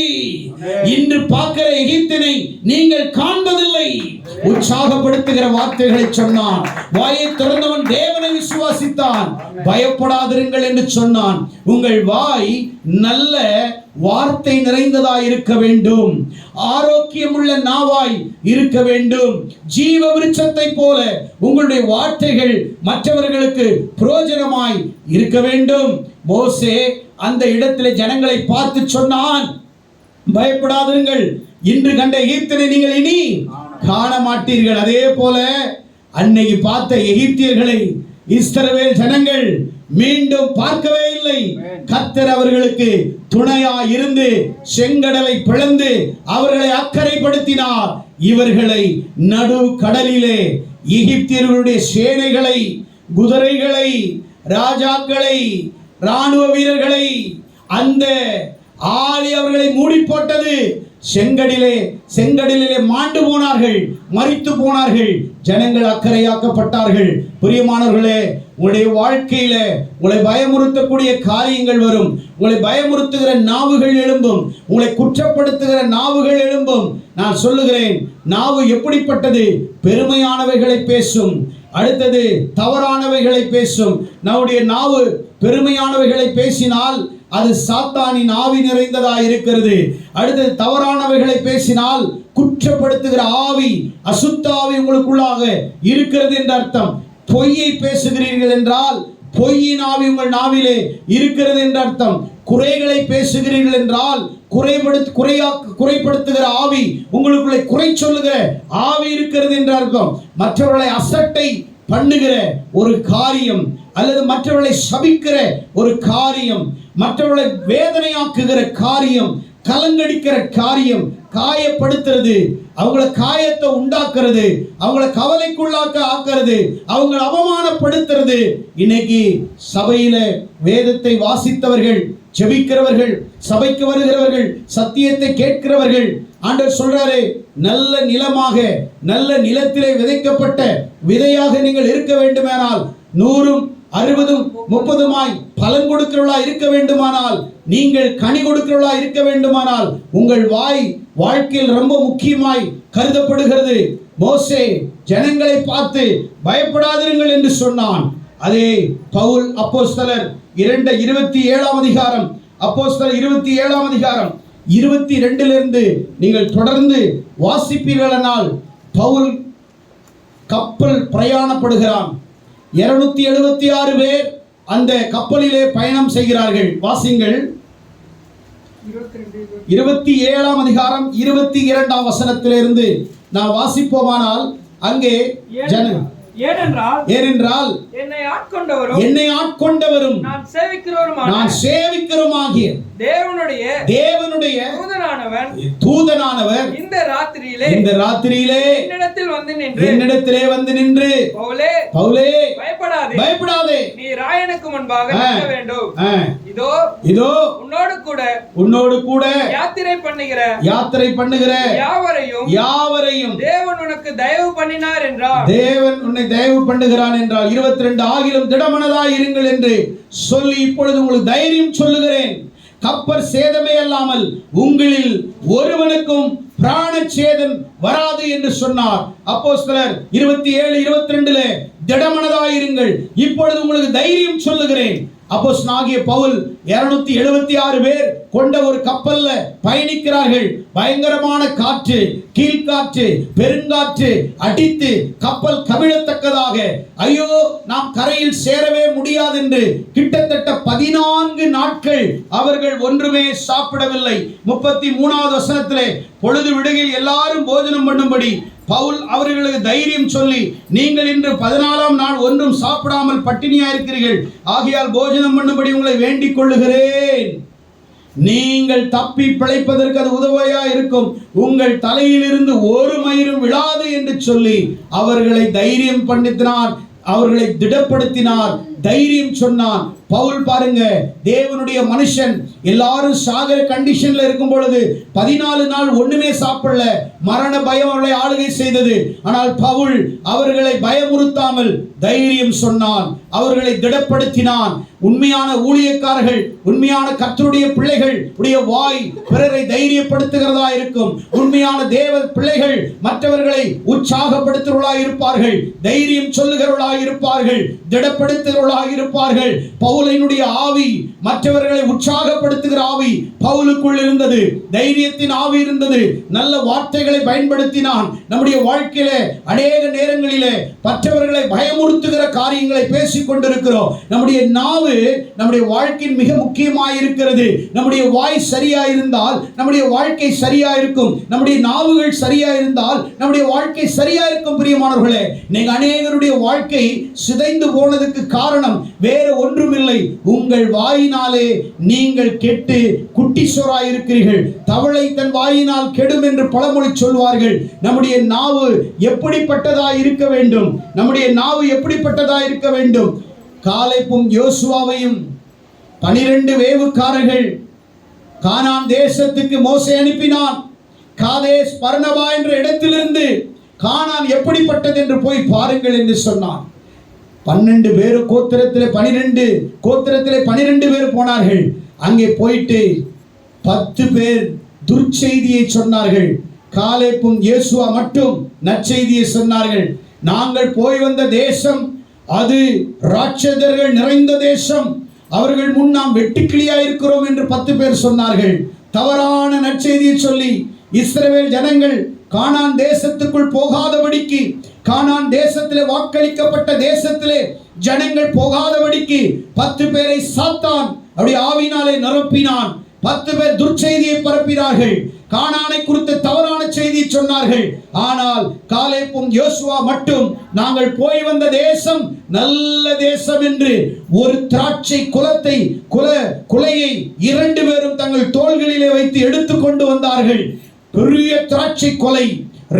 இன்று பார்க்கிற எகிப்தினை நீங்கள் காண்பதில்லை. உற்சாகப்படுத்துகிற வார்த்தைகளை சொன்னான். வாயை திறந்தவன் தேவனை விசுவாசித்தான். பயப்படாதிருங்கள் என்று சொன்னான். உங்கள் வாய் நல்ல வார்த்தை நிறைந்ததாய் இருக்க வேண்டும். ஆரோக்கியமுள்ள நாவாய் இருக்க வேண்டும். ஜீவ விருட்சத்தை போல உங்களுடைய வார்த்தைகள் மற்றவர்களுக்கு பிரயோஜனமாய் இருக்க வேண்டும். மோசே அந்த இடத்திலே ஜனங்களை பார்த்து சொன்னான், பயப்படாதிருங்கள், இன்று கண்ட எகிப்தினை நீங்கள் இனி காண மாட்டீர்கள். அதே போல அன்னைக்கு பார்த்த எகிப்தியர்களை இஸ்ரவேல் ஜனங்கள் மீண்டும் பார்க்கவே இல்லை. கர்த்தர் அவர்களுக்கு துணையா இருந்து செங்கடலை பிளந்து அவர்களை அக்கறைப்படுத்தினார். இவர்களை நடு கடலிலே எகிப்தியர்களுடைய சேனைகளை, குதிரைகளை, ராஜாக்களை, ராணுவ வீரர்களை, அந்த ஆழி அவர்களை மூடி போட்டது. செங்கடலிலே மாண்டு போனார்கள், மரித்து போனார்கள். ஜனங்கள் அக்கறையாக்கப்பட்டார்கள். பிரியமானவர்களே, உங்களுடைய வாழ்க்கையில உங்களை பயமுறுத்தக்கூடிய காரியங்கள் வரும். உங்களை பயமுறுத்துகிற நாவுகள் எழும்பும். உங்களை குற்றப்படுத்துகிற நாவுகள் எழும்பும். நான் சொல்லுகிறேன், நாவு எப்படிப்பட்டது? பெருமையானவைகளை பேசும். அடுத்தது தவறானவைகளை பேசும். நம்முடைய நாவு பெருமையானவைகளை பேசினால் அது சாத்தானின் ஆவி நிறைந்ததாக இருக்கிறது. அடுத்தது தவறானவைகளை பேசினால் குற்றப்படுத்துகிற ஆவி, அசுத்த ஆவி உங்களுக்குள்ளாக இருக்கிறது என்று அர்த்தம். பொய்யை பேசுகிறீர்கள் என்றால் பொய்யின் ஆவி உங்கள் நாவிலே இருக்கிறது என்று அர்த்தம். குறைகளை பேசுகிறீர்கள் என்றால் குறைப்படுத்துகிற ஆவி உங்களுக்குள்ளே குறை சொல்லுகிற ஆவி இருக்கிறது என்று அர்த்தம். மற்றவர்களை அசட்டை பண்ணுகிற ஒரு காரியம், அல்லது மற்றவர்களை சபிக்கிற ஒரு காரியம், மற்றவர்களை வேதனையாக்குகிற காரியம், கலங்கடிக்கிற காரியம், காயப்படுத்துறது, அவங்கள காயத்தை உண்டாக்குறது, அவங்கள கவலைக்குள்ளாக்க ஆக்குறது, அவங்களை அவமானப்படுத்துறது. இன்னைக்கு சபையில வேதத்தை வாசித்தவர்கள், ஜெபிக்கிறவர்கள், சபைக்கு வருகிறவர்கள், சத்தியத்தை கேட்கிறவர்கள், ஆண்டவர் சொல்றாரு, நல்ல நிலமாக, நல்ல நிலத்திலே விதைக்கப்பட்ட விதையாக நீங்கள் இருக்க வேண்டுமானால் 100 60 30 பலன் கொடுக்கிறவர்களா இருக்க வேண்டுமானால், நீங்கள் கனி கொடுக்கிறவர்களா இருக்க வேண்டுமானால், உங்கள் வாய் வாழ்க்கையில் ரொம்ப முக்கியமாய் கருதப்படுகிறது. மோசே ஜனங்களை பார்த்து பயப்படாதிருங்கள் என்று சொன்னான். அதே பவுல் அப்போஸ்தலர் 27ஆம் அதிகாரம், அப்போஸ்தலர் 27ஆம் அதிகாரம் 22 நீங்கள் தொடர்ந்து வாசிப்பீர்களானால், பவுல் கப்பல் பிரயாணப்படுகிறான். 276 பேர் அந்த கப்பலிலே பயணம் செய்கிறார்கள். வாசிங்கள். 27ஆம் அதிகாரம் 22ஆம் வசனத்திலிருந்து நாம் வாசிப்போமானால், அங்கே ஏனென்றால் என்னை ஆட்கொண்டவரும் நான் சேவிக்கிறவருமாகிய தேவனுடைய தூதனானவர் இந்த ராத்திரியிலே என்னிடத்திலே வந்து நின்று, பவுலே பயப்படாதே, நீ ராயனுக்கு முன்பாக நிற்க வேண்டும். இதோ உன்னோடு கூட யாத்திரை பண்ணுகிற யாவரையும் தேவன் உனக்கு தயவு பண்ணினார் என்றார். தேவன் உன்னை தயவு பண்ணுகிறான் என்றால் 22 ஆகிலும் திடமனதாய் இருங்கள் என்று சொல்லி இப்பொழுது உங்களுக்கு தைரியம் சொல்லுகிறேன். கப்பர் சேதமே அல்லாமல் உங்களில் ஒருவனுக்கும் பிராண சேதம் வராது என்று சொன்னார். அப்போஸ்தலர் 27-22 திடமனதாயிருங்கள், இப்பொழுது உங்களுக்கு தைரியம் சொல்லுகிறேன். அப்போஸ்தலனாகிய பவுல் 276 பேர் கொண்ட ஒரு கப்பல்ல பயணிக்கிறார்கள். பயங்கரமான காற்று, கீழ்காற்று, பெருங்காற்று அடித்து கப்பல் கவிழத்தக்கதாக, ஐயோ நாம் கரையில் சேரவே முடியாது என்று கிட்டத்தட்ட 14 நாட்கள் அவர்கள் ஒன்றுமே சாப்பிடவில்லை. 33வது வசனத்திலே, பொழுது விடுகையில் எல்லாரும் போஜனம் பண்ணும்படி பவுல் அவர்களுக்கு தைரியம் சொல்லி, நீங்கள் இன்று 14ஆம் நாள் ஒன்றும் சாப்பிடாமல் பட்டினியா இருக்கிறீர்கள், ஆகையால் போஜனம் பண்ணும்படி உங்களை வேண்டிக் கொள்ளுகிறேன். நீங்கள் தப்பி பிழைப்பதற்கு அது உதவியா இருக்கும், உங்கள் தலையிலிருந்து ஒரு மயிரும் விழாது என்று சொல்லி அவர்களை தைரியம் பண்ணினார், அவர்களை திடப்படுத்தினார், தைரியம் சொன்னான். பவுல் பாருங்க, தேவனுடைய மனுஷன் எல்லாரும் சாகர கண்டிஷன்ல இருக்கும் பொழுது 14 நாள் ஒண்ணுமே சாப்பிடல, மரண பயம் அவர்களை ஆளுகை செய்தது. ஆனால் பவுல் அவர்களை பயமுறுத்தாமல் தைரியம் சொன்னான், அவர்களை திடப்படுத்தினான். உண்மையான ஊழியக்காரர்கள், உண்மையான கர்த்தருடைய பிள்ளைகள் உடைய வாய் பிறரை தைரியப்படுத்துகிறதா இருக்கும். உண்மையான தேவ பிள்ளைகள் மற்றவர்களை உற்சாகப்படுத்துகிறவர்களாய் இருப்பார்கள், தைரியம் சொல்லுகிறவர்களாய் இருப்பார்கள், திடப்படுத்துகிறவர்களாய் இருப்பார்கள். பவுலினுடைய ஆவி, மற்றவர்களை உற்சாகப்படுத்துகிற ஆவி பவுலுக்குள் இருந்தது, தைரியத்தின் ஆவி இருந்தது. நல்ல வார்த்தைகளை பயன்படுத்தினான். நம்முடைய வாழ்க்கையில அநேக நேரங்களிலே மற்றவர்களை பயமுறுத்துகிற காரியங்களை பேசிக் கொண்டிருக்கிறோம். நம்முடைய நாவு நம்முடைய வாழ்க்கையின் மிக முக்கியமாய் இருக்கிறது. நம்முடைய வாய் சரியா இருந்தால் நம்முடைய வாழ்க்கை சரியா இருக்கும். நம்முடைய நாவுகள் சரியா இருந்தால் நம்முடைய வாழ்க்கை சரியா இருக்கும். பிரியமானவர்களே, நீங்க அநேகருடைய வாழ்க்கை சிதைந்து போனதுக்கு காரணம் வேற ஒன்றுமில்லை, உங்கள் வாயினாலே நீங்கள் கெட்டு குட்டிச்சோராய் இருக்கிறீர்கள். தவளை தன் வாயினால் கெடும் என்று பழமொழி சொல்வார்கள். நம்முடைய நாவு எப்படிப்பட்டதாய் இருக்க வேண்டும்? நம்முடைய நாவு எப்படிப்பட்டதாய் இருக்க வேண்டும்? காலேப்பும் யோசுவாவையும் 12 வேவுக்காரர்கள் கானான் தேசத்துக்கு மோசே அனுப்பினான். காதேஸ் பர்னபா என்ற இடத்திலிருந்து கானான் எப்படிப்பட்டது என்று போய் பாருங்கள் என்று சொன்னான். 12 பேர் கோத்திரத்திலே 12 பேர் போனார்கள். அங்கே போயிட்டு 10 பேர் துர்ச்செய்தியை சொன்னார்கள். காலேப்பும் யோசுவா மட்டும் நற்செய்தியை சொன்னார்கள். நாங்கள் போய் வந்த தேசம் அது ராட்சதர்கள் நிறைந்த தேசம், அவர்கள் முன் நாம் வெட்டுக்கிளியா இருக்கிறோம் என்று 10 பேர் சொன்னார்கள். தவறான நற்செய்தியை சொல்லி இஸ்ரவேல் ஜனங்கள் கானான் தேசத்துக்குள் போகாதபடிக்கு, கானான் தேசத்திலே வாக்களிக்கப்பட்ட தேசத்திலே ஜனங்கள் போகாதபடிக்கு 10 பேரை சாத்தான் அப்படி ஆவினாலே நிரப்பினான். 10 பேர் துர்ச்செய்தியை பரப்பினார்கள், கானானை குறித்த தவறான செய்தியை சொன்னார்கள். ஆனால் காலேப்பும் யோசுவா மட்டும் நாங்கள் போய் வந்த தேசம் நல்ல தேசம் என்று ஒரு திராட்சை குலையை 2 பேரும் தங்கள் தோள்களிலே வைத்து எடுத்துக்கொண்டு வந்தார்கள். பெரிய திராட்சை கொலை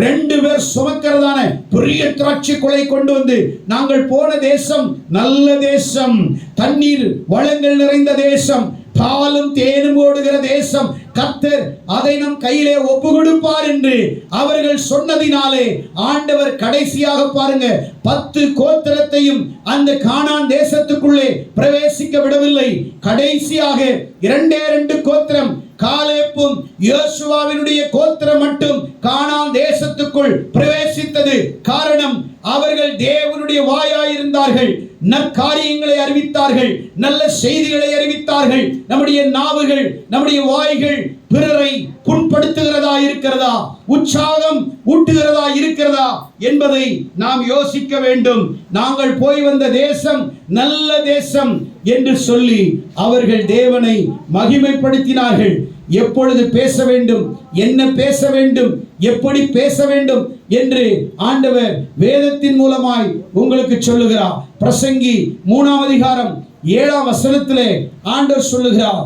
2 பேர் சுமக்கிறதான பெரிய திராட்சை கொலை கொண்டு வந்து, நாங்கள் போன தேசம் நல்ல தேசம், தண்ணீர் வளங்கள் நிறைந்த தேசம், பாலும் தேனும் ஓடுகிற தேசம், கர்த்தர் அதை நம் கையிலே ஒப்பு கொடுப்பார் என்று அவர்கள் சொன்னதினாலே ஆண்டவர் கடைசியாக பாருங்க 10 கோத்திரத்தையும் அந்த கானான் தேசத்துக்குள்ளே பிரவேசிக்க விடவில்லை. கடைசியாக 2 கோத்திரம், காலேப்பும் யோசுவாவினுடைய கோத்திரம் மட்டும் கானான் தேசத்துக்குள் பிரவேசித்தது. காரணம், அவர்கள் தேவனுடைய வாயாயிருந்தார்கள். நற்காரியங்களை அறிவித்தார்கள், நல்ல செய்திகளை அறிவித்தார்கள். நம்முடைய நாவுகள், நம்முடைய வாய்கள் பிறரை புண்படுத்துகிறதா இருக்கிறதா, உற்சாகம் ஊட்டுகிறதா இருக்கிறதா என்பதை நாம் யோசிக்க வேண்டும். நாங்கள் போய் வந்த தேசம் நல்ல தேசம் என்று சொல்லி அவர்கள் தேவனை மகிமைப்படுத்தினார்கள். எப்பொழுது பேச வேண்டும், என்ன பேச வேண்டும், எப்படி பேச வேண்டும் என்று ஆண்டவர் வேதத்தின் மூலமாய் உங்களுக்கு சொல்லுகிறார். பிரசங்கி 3ஆம் அதிகாரம் 7ஆம் வசனத்திலே ஆண்டவர் சொல்லுகிறார்,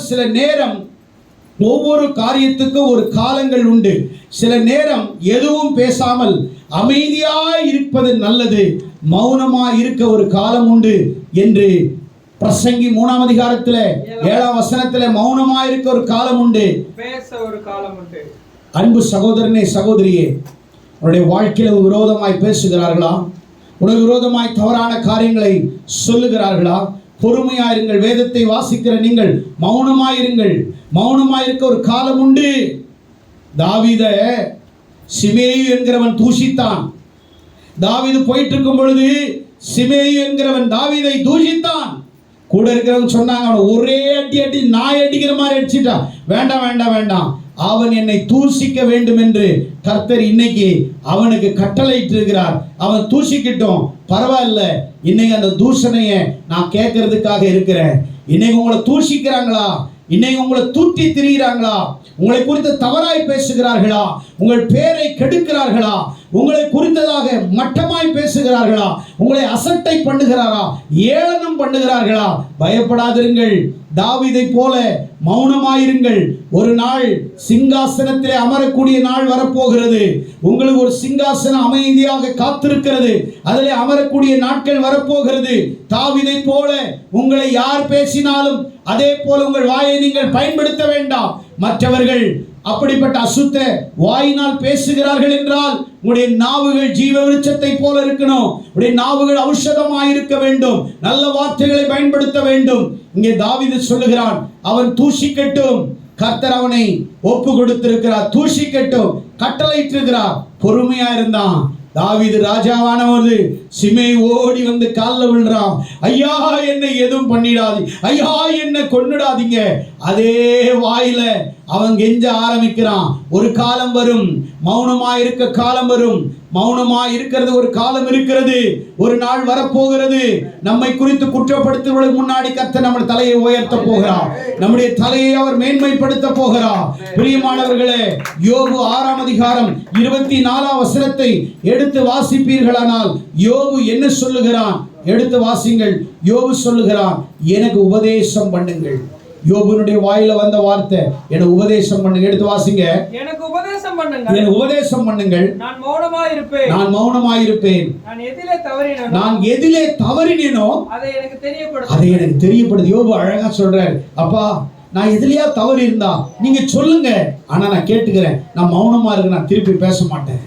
சில நேரம் ஒவ்வொரு காரியத்துக்கும் ஒரு காலங்கள் உண்டு. சில நேரம் எதுவும் பேசாமல் அமைதியாய் இருப்பது நல்லது, மௌனமாய் இருக்க ஒரு காலம் உண்டு என்று பிரசங்கி 3ஆம் அதிகாரத்துல 7ஆம் வசனத்துல மௌனமாய் இருக்க ஒரு காலம் உண்டு, பேச ஒரு காலம் உண்டு. அன்பு சகோதரனே, சகோதரியே, உன்னுடைய வாழ்க்கையில விரோதமாய் பேசுகிறார்களா? உனக்கு விரோதமாய் தவறான காரியங்களை சொல்லுகிறார்களா? பொறுமையாயிருங்கள். வேதத்தை வாசிக்கிற நீங்கள் மௌனமாயிருங்கள். மௌனமாயிருக்க ஒரு காலம் உண்டு. தாவீத சிமேயு என்கிறவன் தூஷித்தான். தாவீது போயிட்டு இருக்கும் பொழுது சிமேயு என்கிறவன் தாவீதை தூஷித்தான். கூட இருக்கிறவங்க சொன்னாங்க, அவன் ஒரே அடி நாய் அடிக்கிற மாதிரி அடிச்சிட்டான். வேண்டாம் வேண்டாம் வேண்டாம், அவன் என்னை தூஷிக்க வேண்டும் என்று கர்த்தர் இன்னைக்கு அவனுக்கு கட்டளையிட்டு இருக்கிறார். அவன் தூஷிக்கட்டும், பரவாயில்ல. இன்னைக்கு அந்த தூஷணையை நான் கேட்கறதுக்காக இருக்கிறேன். இன்னைக்கு உங்களை தூஷிக்கிறாங்களா? இன்னைக்கு உங்களை தூற்றி திரிகிறாங்களா? உங்களை குறித்து தவறாய் பேசுகிறார்களா? உங்கள் பேரை கெடுக்கிறார்களா? உங்களை குறித்ததாக மட்டமாய் பேசுகிறார்களா? உங்களை அசட்டை பண்ணுகிறாரா? ஏளனம் பண்ணுகிறார்களா? பயப்படாதிருங்கள். தாவீதை போல மௌனமாயிருங்கள். ஒரு நாள் சிங்காசனத்திலே அமரக்கூடிய நாள் வரப்போகிறது. உங்களுக்கு ஒரு சிங்காசனம் அமைதியாக காத்திருக்கிறது. அதிலே அமரக்கூடிய நாட்கள் வரப்போகிறது. தாவீதை போல உங்களை யார் பேசினாலும் அதே போல உங்கள் வாயை நீங்கள் பயன்படுத்த வேண்டாம். மற்றவர்கள் அப்படிப்பட்ட அசுத்த வாயினால் பேசுகிறார்கள் என்றால் உங்களுடைய நாவுகள் ஜீவ விருட்சத்தை போல இருக்கணும். உங்களுடைய நாவுகள் ஔஷதமாய் இருக்க வேண்டும். நல்ல வார்த்தைகளை பயன்படுத்த வேண்டும். இங்கே தாவீது சொல்லுகிறான், அவன் தூஷிக்கட்டும். கர்த்தர் அவனை ஒப்பு கொடுத்திருக்கிறார். தூஷிக்கட்டும், கட்டளையிட்டிருக்கிறார். பொறுமையா இருந்தான். தாவீது ராஜாவானவரு சிமே ஓடி வந்து காலில் விழுறான். ஐயா, என்னை எதுவும் பண்ணிடாது, ஐயா என்னை கொன்னுடாதீங்க. அதே வாயில அவன் கெஞ்ச ஆரம்பிக்கிறான். ஒரு காலம் வரும், மௌனமாய் இருக்க காலம் வரும். மௌனமாய் இருக்கிறது ஒரு காலம் இருக்கிறது. ஒரு நாள் வரப்போகிறது. நம்மை குறித்து குற்றப்படுத்துவதற்கு முன்னாடி கர்த்தர் நம்ம தலையை உயர்த்த போகிறார். நம்முடைய தலையை அவர் மேன்மைப்படுத்த போகிறார். பிரியமானவர்களே, யோபு 6ஆம் அதிகாரம் 24ஆம் வசனத்தை எடுத்து வாசிப்பீர்களானால் யோபு என்ன சொல்லுகிறான்? எடுத்து வாசிங்கள். யோபு சொல்லுகிறான், எனக்கு உபதேசம் பண்ணுங்கள். யோபுனுடைய வாயில வந்த வார்த்தை, எனக்கு உபதேசம் பண்ணுங்க. எடுத்து வாசிங்க. எனக்கு உபதேசம் பண்ணுங்கள். எனக்கு உபதேசம் பண்ணுங்கள். நான் மௌனமாய் இருப்பேன். நான் மௌனமாய் இருப்பேன். நான் எதிலே தவறினேனோ அதை எனக்கு தெரியப்படுது. யோபு அழகா சொல்றாரு, அப்பா நான் எதுலயா தவறு இருந்தா நீங்க சொல்லுங்க, ஆனா நான் கேட்டுக்கிறேன். நான் மௌனமா இருக்கேன், நான் திருப்பி பேச மாட்டேன்,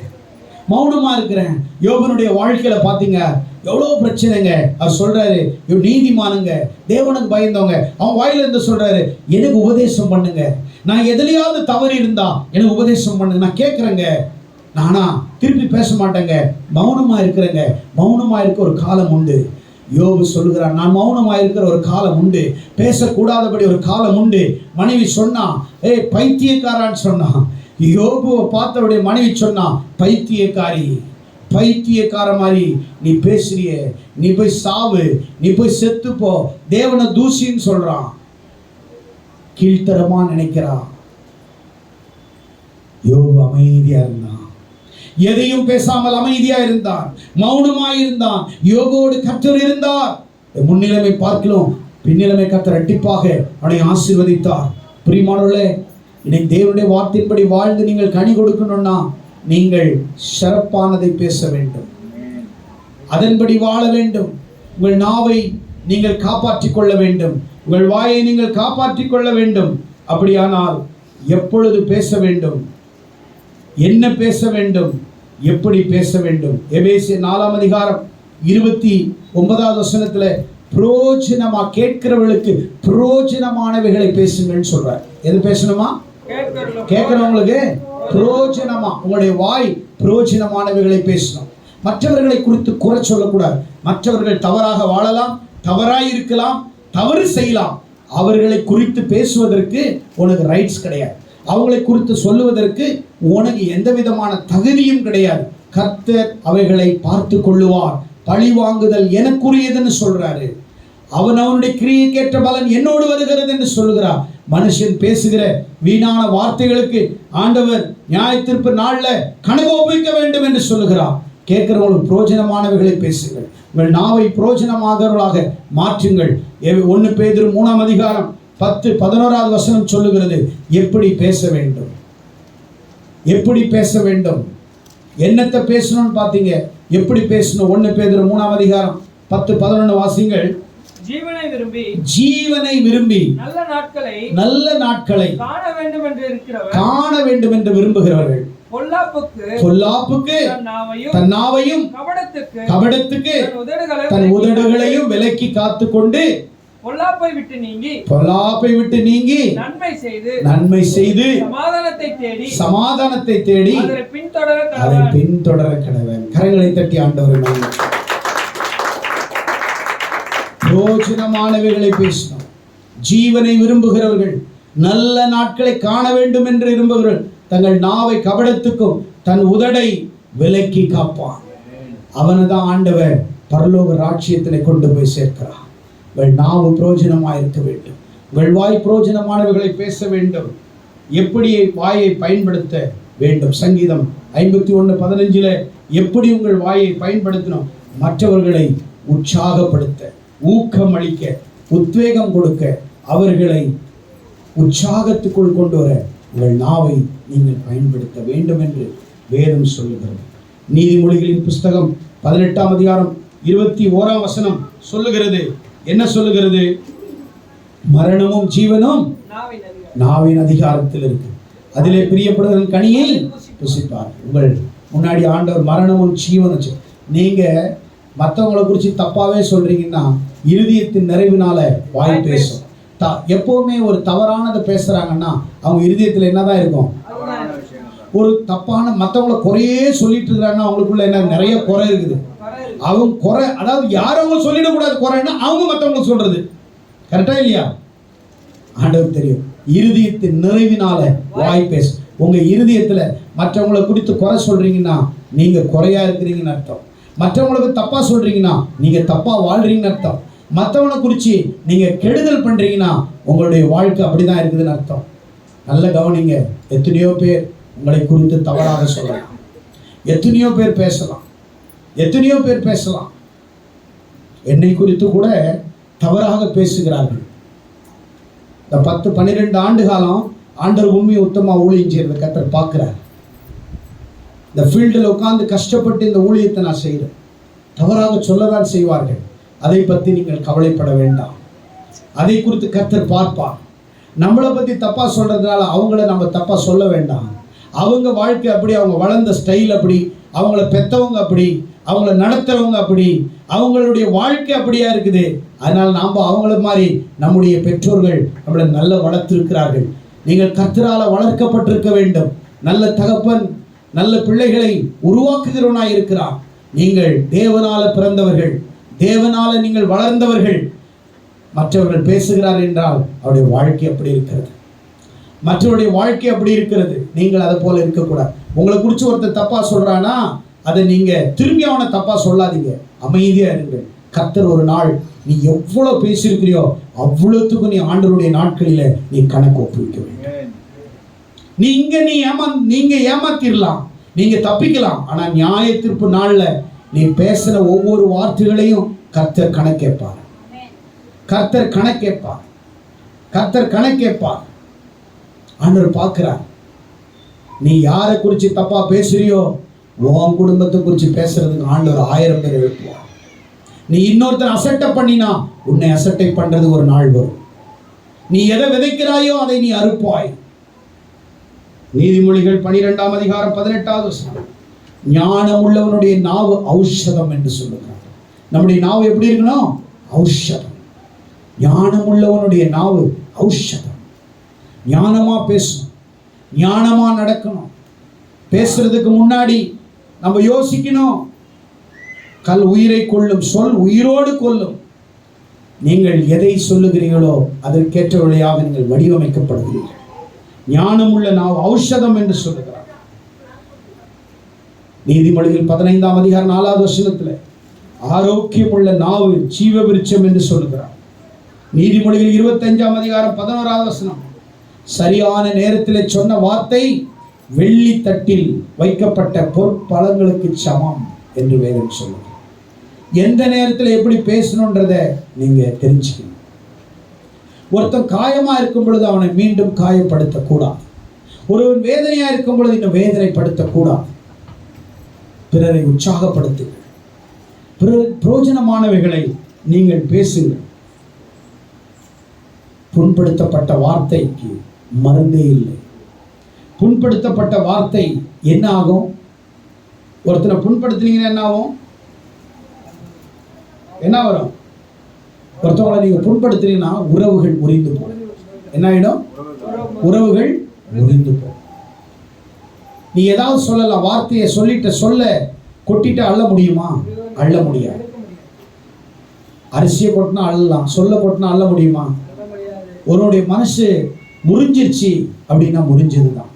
மௌனமா இருக்கிறேன். யோபனுடைய வாழ்க்கையில பாத்தீங்க எவ்வளவு பிரச்சனைங்க. அவர் சொல்றாரு, நீதிமானுங்க, தேவனுக்கு பயந்தவங்க. அவன் வாயில இருந்து சொல்றாரு, எனக்கு உபதேசம் பண்ணுங்க. நான் எதுலயாவது தவறு இருந்தா எனக்கு உபதேசம் பண்ணுங்க, நான் கேட்கிறேங்க, நானா திருப்பி பேச மாட்டேங்க, மௌனமா இருக்கிறேங்க. மௌனமா இருக்க ஒரு காலம் உண்டு. யோபு சொல்லுகிறான், நான் மௌனமா இருக்கிற ஒரு காலம் உண்டு, பேசக்கூடாதபடி ஒரு காலம் உண்டு. மனைவி சொன்னா, பைத்தியக்காரான்னு சொன்னான். யோபுவை பார்த்தவருடைய மனைவி சொன்னா, பைத்தியக்காரி, பைத்தியக்கார மாதிரி நீ பேசுறிய, நீ போய் சாவு, நீ போய் செத்துப்போ, தேவனை தூசின்னு சொல்றான். கீழ்த்தரமா நினைக்கிறான். யோபு அமைதியா இருந்தான், எதையும் பேசாமல் அமைதியா இருந்தான், மௌனமாய் இருந்தான். யோபோடு கர்த்தர் இருந்தார். முன்னிலைமை பார்க்கலாம், பின்னிலைமை கர்த்தர் இரட்டிப்பாக அவனை ஆசீர்வதித்தார். பிரியமானவர்களே, இன்னைக்கு தேவனுடைய வார்த்தையின்படி வாழ்ந்து நீங்கள் கனி கொடுக்கணும்னா நீங்கள் சிறப்பானதை பேச வேண்டும், அதன்படி வாழ வேண்டும். உங்கள் நாவை நீங்கள் காப்பாற்றிக் கொள்ள வேண்டும். உங்கள் வாயை நீங்கள் காப்பாற்றிக் கொள்ள வேண்டும். அப்படியானால் எப்பொழுது பேச வேண்டும், என்ன பேச வேண்டும், எப்படி பேச வேண்டும்? எபேசியர் 4 அதிகாரம் 29வது வசனத்துல பிரயோஜனமா, கேட்கிறவர்களுக்கு பிரயோஜனமானவைகளை பேசுங்கன்னு சொல்றார். எது பேசணுமா? கேட்கிறவங்களுக்கு பிரயோஜனமா. உங்களுடைய வாய் பிரயோஜனமானவைகளை பேசணும். மற்றவர்களை குறித்து குறை சொல்லக்கூடாது. மற்றவர்கள் தவறாக வாழலாம், தவறாய் இருக்கலாம், தவறு செய்யலாம். அவர்களை குறித்து பேசுவதற்கு உனக்கு ரைட்ஸ் கிடையாது. அவங்களை குறித்து சொல்லுவதற்கு உனக்கு எந்த விதமான தகுதியும் கிடையாது. கர்த்தர் அவைகளை பார்த்து கொள்ளுவார். பழி வாங்குதல் எனக்குரியதுன்னு சொல்றாரு. அவனுடைய கிரியைக்கேற்ற பலன் என்னோடு வருகிறது என்று சொல்லுகிறார். மனுஷன் பேசுகிற வீணான வார்த்தைகளுக்கு ஆண்டவர் நியாயத்தீர்ப்பு நாள்ல கணக்கு ஒப்புவிக்க வேண்டும் என்று சொல்லுகிறார். கேட்கிறவங்களுக்கு பிரயோஜனமானவைகளை பேசுங்கள். உங்கள் நாவை பிரயோஜனமானவர்களாக மாற்றுங்கள். 1 பேதுரு 3 அதிகாரம் 10-11வது வசனம் சொல்லுகிறது எப்படி பேச வேண்டும், எப்படி பேச வேண்டும், என்னத்தை பேசணும்னு பார்த்தீங்க, எப்படி பேசணும். 1 பேதுரு 3 அதிகாரம் 10-11 வாசிங்கள். ஜீவனை விரும்பி நல்ல நாட்களை காண வேண்டும் என்று விரும்புகிறவர்கள் பொல்லாப்புக்கு தன் நாவையும் கபடத்துக்கு தன் உதடுகளையும் விலக்கி காத்துக்கொண்டு பொல்லாப்பை விட்டு நீங்கி நன்மை செய்து சமாதானத்தை தேடி அதை பின்தொடர கடவன். கரங்களை தட்டி ஆண்டவரை பிரயோஜனமானவைகளை பேசணும். ஜீவனை விரும்புகிறவர்கள், நல்ல நாட்களை காண வேண்டும் என்று விரும்புகிறவர்கள் தங்கள் நாவை கபடத்துக்கும் தன் உதடை விலக்கி காப்பான். அவனைதான் ஆண்டவர் பரலோக ராஜ்யத்திலே கொண்டு போய் சேர்க்கிறான். உங்கள் நாவு பிரயோஜனமாக இருக்க வேண்டும். உங்கள் வாய் பிரயோஜனமானவைகளை பேச வேண்டும். எப்படி வாயை பயன்படுத்த வேண்டும்? சங்கீதம் 51:15 எப்படி உங்கள் வாயை பயன்படுத்தணும்? மற்றவர்களை உற்சாகப்படுத்த, ஊக்கம் அளிக்க, உத்வேகம் கொடுக்க, அவர்களை உற்சாகத்துக்குள் கொண்டு வர உங்கள் நாவை நீங்கள் பயன்படுத்த வேண்டும் என்று வேதம் சொல்லுகிறது. நீதிமொழிகளின் புஸ்தகம் 18 அதிகாரம் 21 வசனம் சொல்லுகிறது. என்ன சொல்லுகிறது? மரணமும் ஜீவனும் நாவின் அதிகாரத்தில் இருக்கு. அதிலே பிரியப்படுவதன் கனியை புசிப்பார். உங்கள் முன்னாடி ஆண்டவர் மரணமும் ஜீவனும். நீங்க மற்றவங்களை குறித்து தப்பாவே சொல்றீங்கன்னா இருதயத்தின் நிறைவினால வாய் பேசும். எப்பவுமே ஒரு தவறானதை பேசுறாங்கன்னா அவங்க இருதயத்தில் என்னதான் இருக்கும்? ஒரு தப்பான, மற்றவங்களை குறையே சொல்லிட்டு இருக்கிறாங்கன்னா அவங்களுக்குள்ள என்ன நிறைய குறை இருக்குது. அவங்க குறை, அதாவது யாரும் அவங்க சொல்லிடக்கூடாது குறைன்னா அவங்க மற்றவங்களுக்கு சொல்றது. கரெக்டா இல்லையா? ஆண்டவர் தெரியும். இருதயத்தின் நிறைவினால வாய் பேசு. உங்க இருதயத்துல மற்றவங்களை குறித்து குறை சொல்றீங்கன்னா நீங்க குறையா இருக்கிறீங்கன்னு அர்த்தம். மற்றவங்களுக்கு தப்பா சொல்றீங்கன்னா நீங்க தப்பா வாழ்றீங்கன்னு அர்த்தம். மற்றவனை குறித்து நீங்க கெடுதல் பண்றீங்கன்னா உங்களுடைய வாழ்க்கை அப்படிதான் இருக்குதுன்னு அர்த்தம். நல்ல கவனிங்க. எத்தனையோ பேர் உங்களை குறித்து தவறாக சொல்லலாம், எத்தனையோ பேர் பேசலாம், எத்தனையோ பேர் பேசலாம். என்னை குறித்து கூட தவறாக பேசுகிறார்கள். இந்த 10-12 ஆண்டு காலம் ஆண்டவர் உண்மையை உத்தமா ஊழியம் செய்யறதை கர்த்தர் பார்க்கிறார். இந்த ஃபீல்டில் உட்கார்ந்து கஷ்டப்பட்டு இந்த ஊழியத்தை நான் செய்கிறேன். தவறாக சொல்லதான் செய்வார்கள். அதை பற்றி நீங்கள் கவலைப்பட வேண்டாம். அதை குறித்து கர்த்தர் பார்ப்பார். நம்மளை பற்றி தப்பாக சொல்கிறதுனால அவங்கள நம்ம தப்பாக சொல்ல வேண்டாம். அவங்க வாழ்க்கை அப்படி, அவங்க வளர்ந்த ஸ்டைல் அப்படி, அவங்கள பெற்றவங்க அப்படி, அவங்கள நடத்துறவங்க அப்படி, அவங்களுடைய வாழ்க்கை அப்படியா இருக்குது. அதனால் நாம் அவங்கள மாதிரி நம்முடைய பெற்றோர்கள் நம்மளை நல்ல வளர்த்திருக்கிறார்கள். நீங்கள் கர்த்தரால் வளர்க்கப்பட்டிருக்க வேண்டும். நல்ல தகப்பன் நல்ல பிள்ளைகளை உருவாக்குகிறவனாய் இருக்கிறார். நீங்கள் தேவனால பிறந்தவர்கள், தேவனால நீங்கள் வளர்ந்தவர்கள். மற்றவர்கள் பேசுகிறார் என்றால் அவருடைய வாழ்க்கை அப்படி இருக்கிறது, மற்றவருடைய வாழ்க்கை அப்படி இருக்கிறது. நீங்கள் அதை போல இருக்கக்கூடாது. உங்களை குறித்து ஒருத்தர் தப்பா சொல்றானா அதை நீங்க திரும்பி அவனை தப்பா சொல்லாதீங்க. அமைதியா இருங்கள். கர்த்தர் ஒரு நாள் நீ எவ்வளவு பேசியிருக்கிறியோ அவ்வளவுத்துக்கும் நீ ஆண்டவருடைய நாட்களில நீ கணக்கு ஒப்புவிக்க வேண்டும். நீங்க ஏமாத்திரலாம், நீங்க தப்பிக்கலாம். ஆனா நியாய தீர்ப்பு நாள்ல நீ பேசின ஒவ்வொரு வார்த்தைகளையும் கர்த்தர் கணக்கேற்பார். கர்த்தர் கணக்கேற்பார். கர்த்தர் கணக்கேற்பார். ஆண்டவர் பார்க்கிறார். நீ யாரை குறித்து தப்பா பேசுறியோ உன் குடும்பத்தை குறித்து பேசுறதுக்கு ஆண்டவர் 1000 பேர் எழுப்புவார். நீ இன்னொருத்தர் அசட்டை பண்ணினா உன்னை அசட்டை பண்றது ஒரு நாள் வரும். நீ எதை விதைக்கிறாயோ அதை நீ அறுப்பாய். நீதிமொழிகள் 12ஆம் அதிகாரம் 18வது வசனம். ஞானம் உள்ளவனுடைய நாவு ஔஷதம் என்று சொல்லுகிறார். நம்முடைய நாவு எப்படி இருக்கணும்? ஔஷதம். ஞானம் உள்ளவனுடைய நாவு ஔஷதம். ஞானமா பேசணும், ஞானமா நடக்கணும். பேசுறதுக்கு முன்னாடி நம்ம யோசிக்கணும். கல் உயிரை கொல்லும், சொல் உயிரோடு கொல்லும். நீங்கள் எதை சொல்லுகிறீர்களோ அதற்கேற்ற வழியாக நீங்கள் வடிவமைக்கப்படுகிறீர்கள். ஞானம் உள்ள நாவு ஔஷதம் என்று சொல்லுகிறார். நீதிமொழிகள் 15ஆம் அதிகாரம் 4வது வசனத்தில் ஆரோக்கியம் உள்ள நாவு ஜீவ விருட்சம் என்று சொல்லுகிறார். நீதிமொழிகள் 25ஆம் அதிகாரம் 11வது வசனம், சரியான நேரத்தில் சொன்ன வார்த்தை வெள்ளி தட்டில் வைக்கப்பட்ட பொற்பழங்களுக்கு சமம் என்று வேதம் சொல்லுது. எந்த நேரத்தில் எப்படி பேசணுன்றத நீங்க தெரிஞ்சுக்கணும். ஒருத்தன் காயமா இருக்கும் பொழுது அவனை மீண்டும் காயப்படுத்தக்கூடாது. ஒருவன் வேதனையா இருக்கும் பொழுது இன்னும் வேதனைப்படுத்தக்கூடாது. பிறரை உற்சாகப்படுத்துங்கள். பிரயோஜனமானவைகளை நீங்கள் பேசுங்கள். புண்படுத்தப்பட்ட வார்த்தைக்கு மருந்தே இல்லை. புண்படுத்தப்பட்ட வார்த்தை என்ன ஆகும்? ஒருத்தனை புண்படுத்தினீங்கன்னா என்ன ஆகும்? என்ன வரும்? ஒருத்தவங்களை நீங்க புண்படுத்தினீங்கன்னா உறவுகள் முறிந்து போகும். என்ன ஆயிடும்? உறவுகள் முறிந்து போகும். நீ ஏதாவது சொல்லலாம், வார்த்தையை சொல்லிட்ட சொல்ல கொட்டிட்டு அள்ள முடியுமா? அள்ள முடியாது. அரிசியை கொட்டினா அள்ளலாம், சொல்ல கொட்டினா அள்ள முடியுமா? ஒருவனுடைய மனசு முறிஞ்சிருச்சு அப்படின்னா முறிஞ்சதுதான்.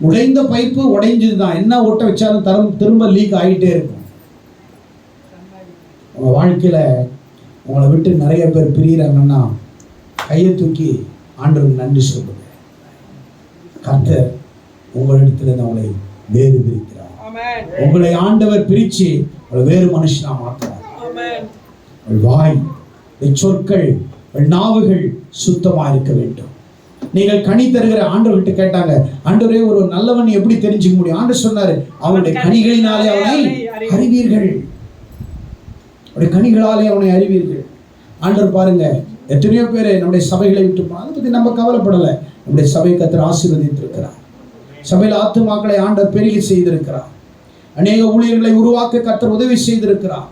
உடைந்த பைப்பு உடைஞ்சதுதான். என்ன ஓட்ட வச்சாலும் திரும்ப லீக் ஆகிட்டே இருக்கும். உங்கள் வாழ்க்கையில் உங்களை விட்டு நிறைய பேர் பிரிகிறாங்கன்னா கையை தூக்கி ஆண்டவருக்கு நன்றி சொல்லுங்க. கர்த்தர் உங்களிடத்தில் அவளை வேறு பிரிக்கிறார். உங்களை ஆண்டவர் பிரித்து அவளை வேறு மனுஷனா மாற்றுறார். வாய், சொற்கள், நாவுகள் சுத்தமா இருக்க வேண்டும். நீங்கள் கனி தருகிற ஆண்டவர்கிட்ட கேட்டாங்க, ஆண்டவரே ஒரு நல்லவன் எப்படி தெரிஞ்சுக்க முடியும்? ஆண்டவர் சொன்னாரு, அவனுடைய கனிகளினாலே அவனை அறிவீர்கள். அவருடைய கனிகளாலே அவனை அறிவீர்கள். ஆண்டவர் பாருங்க, எத்தனையோ பேர் நம்முடைய சபைகளை விட்டு போனாங்க. அதை பற்றி நம்ம கவலைப்படலை. நம்முடைய சபை கர்த்தர் ஆசீர்வதித்திருக்கிறார். சபையில் ஆத்துமாக்களை ஆண்டவர் பெருகி செய்திருக்கிறார். அநேக ஊழியர்களை உருவாக்க கர்த்தர் உதவி செய்திருக்கிறார்.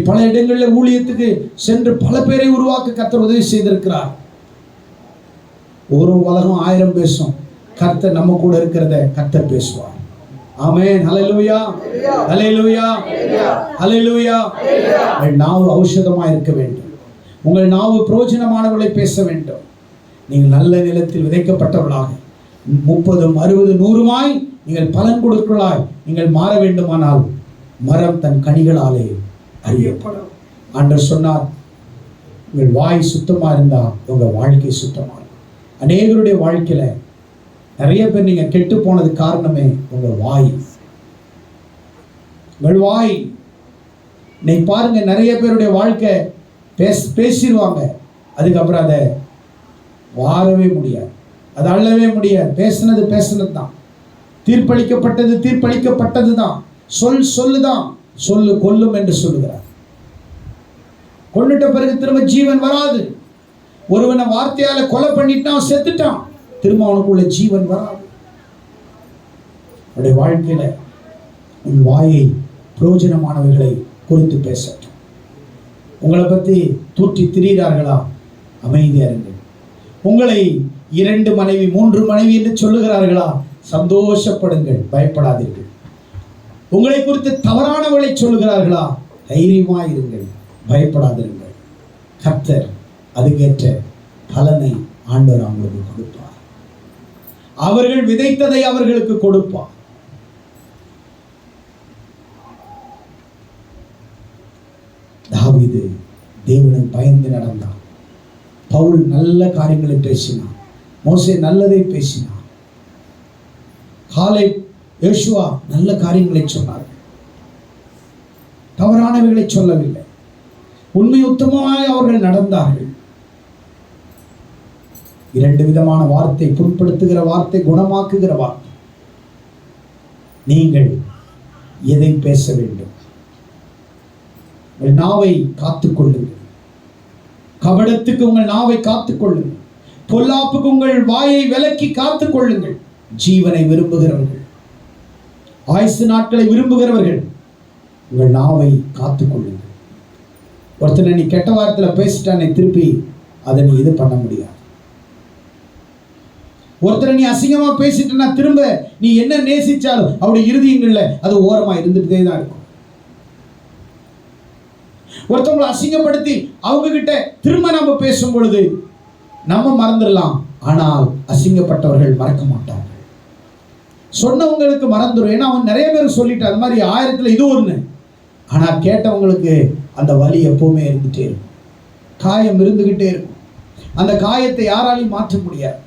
பல இடங்களில் ஊழியத்துக்கு சென்று பல பேரை உருவாக்க கர்த்தர் உதவி செய்திருக்கிறார். ஒரு உலகம் 1000 பேசும், கர்த்தர் நம்ம கூட இருக்கிறத கர்த்தர் பேசுவார். ஆமென். ஹல்லேலூயா, ஹல்லேலூயா, ஹல்லேலூயா. உங்கள் நாவு ஔஷதமா இருக்க வேண்டும். உங்கள் நாவு பிரயோஜனமானவர்களை பேச வேண்டும். நீங்கள் நல்ல நிலத்தில் விதைக்கப்பட்டவர்களாக 30, 60, 100 நீங்கள் பலன் கொடுக்கலாய் நீங்கள் மாற வேண்டுமானால் மரம் தன் கனிகளாலே அறியப்படும். ஆண்டவர் சொன்னார், உங்கள் வாய் சுத்தமா இருந்தா உங்க வாழ்க்கை சுத்தமா இருக்கும். அநேகருடைய வாழ்க்கையில நிறைய பேர் நீங்க கெட்டு போனது காரணமே உங்க வாய். உங்கள் வாய். இன்னைக்கு பாருங்க, நிறைய பேருடைய வாழ்க்கை பேசிடுவாங்க, அதுக்கப்புறம் அதை வாழவே முடியாது, அதை அள்ளவே முடியாது. பேசுனது தான். தீர்ப்பளிக்கப்பட்டது தான். சொல்லுதான். சொல்லு கொல்லும் என்று சொல்லுகிறார். கொன்னுட்ட பிறகு திரும்ப ஜீவன் வராது. ஒருவனை வார்த்தையால கொலை பண்ணிட்டான், செத்துட்டான், திரும்ப அவனுக்குள்ள ஜீவன் வராது. அவருடைய வாழ்க்கையில உன் வாயை பிரயோஜனமானவைகளை குறித்து பேசட்டும். உங்களை பத்தி தூற்றி திரிகிறார்களா? அமைதியா இருங்கள். உங்களை 2 மனைவி 3 மனைவி என்று சொல்லுகிறார்களா? சந்தோஷப்படுங்கள், பயப்படாதீர்கள். உங்களை குறித்து தவறானவர்களை சொல்லுகிறார்களா? தைரியமா இருங்கள், பயப்படாதிருங்கள். கர்த்தர் அதுக்கேற்ற பலனை ஆண்டவர் அவங்களுக்கு கொடுப்பார். அவர்கள் விதைத்ததை அவர்களுக்கு கொடுப்பார். தாவீது தேவனை பயந்து நடந்தான். பவுல் நல்ல காரியங்களை பேசினான். மோசே நல்லதை பேசினான். காலேப், யோசுவா நல்ல காரியங்களை சொன்னார்கள். தவறானவைகளை சொல்லவில்லை. உண்மை உத்தமமாய் அவர்கள் நடந்தார்கள். 2 விதமான வார்த்தை, புண்படுத்துகிற வார்த்தை, குணமாக்குகிற வார்த்தை. நீங்கள் எதை பேச வேண்டும்? உங்கள் நாவை காத்துக்கொள்ளுங்கள். கபடத்துக்கு உங்கள் நாவை காத்துக்கொள்ளுங்கள். பொல்லாப்புக்கு உங்கள் வாயை விலக்கி காத்துக்கொள்ளுங்கள். ஜீவனை விரும்புகிறவர்கள், ஆயுசு நாட்களை விரும்புகிறவர்கள் உங்கள் நாவை காத்துக்கொள்ளுங்கள். ஒருத்தனை நீ கெட்ட வார்த்தையில பேசிட்டானே, திருப்பி அதை நீ இது பண்ண முடியாது. ஒருத்தரை நீ அசிங்கமா பேசிட்டனா திரும்ப நீ என்ன நேசிச்சாலும் அவருடைய இருதயங்கள்ல அது ஓரமா இருந்துட்டே தான் இருக்கும். ஒருத்தவங்களை அசிங்கப்படுத்தி அவங்க கிட்ட திரும்ப நம்ம பேசும் பொழுது நம்ம மறந்துடலாம், ஆனால் அசிங்கப்பட்டவர்கள் மறக்க மாட்டார்கள். சொன்னவங்களுக்கு மறந்துடும். ஏன்னா அவன் நிறைய பேர் சொல்லிட்டு அது மாதிரி 1000ல் இது ஒண்ணு. ஆனா கேட்டவங்களுக்கு அந்த வலி எப்பவுமே இருந்துட்டே இருக்கும், காயம் இருந்துகிட்டே இருக்கும். அந்த காயத்தை யாராலையும் மாற்ற முடியாது.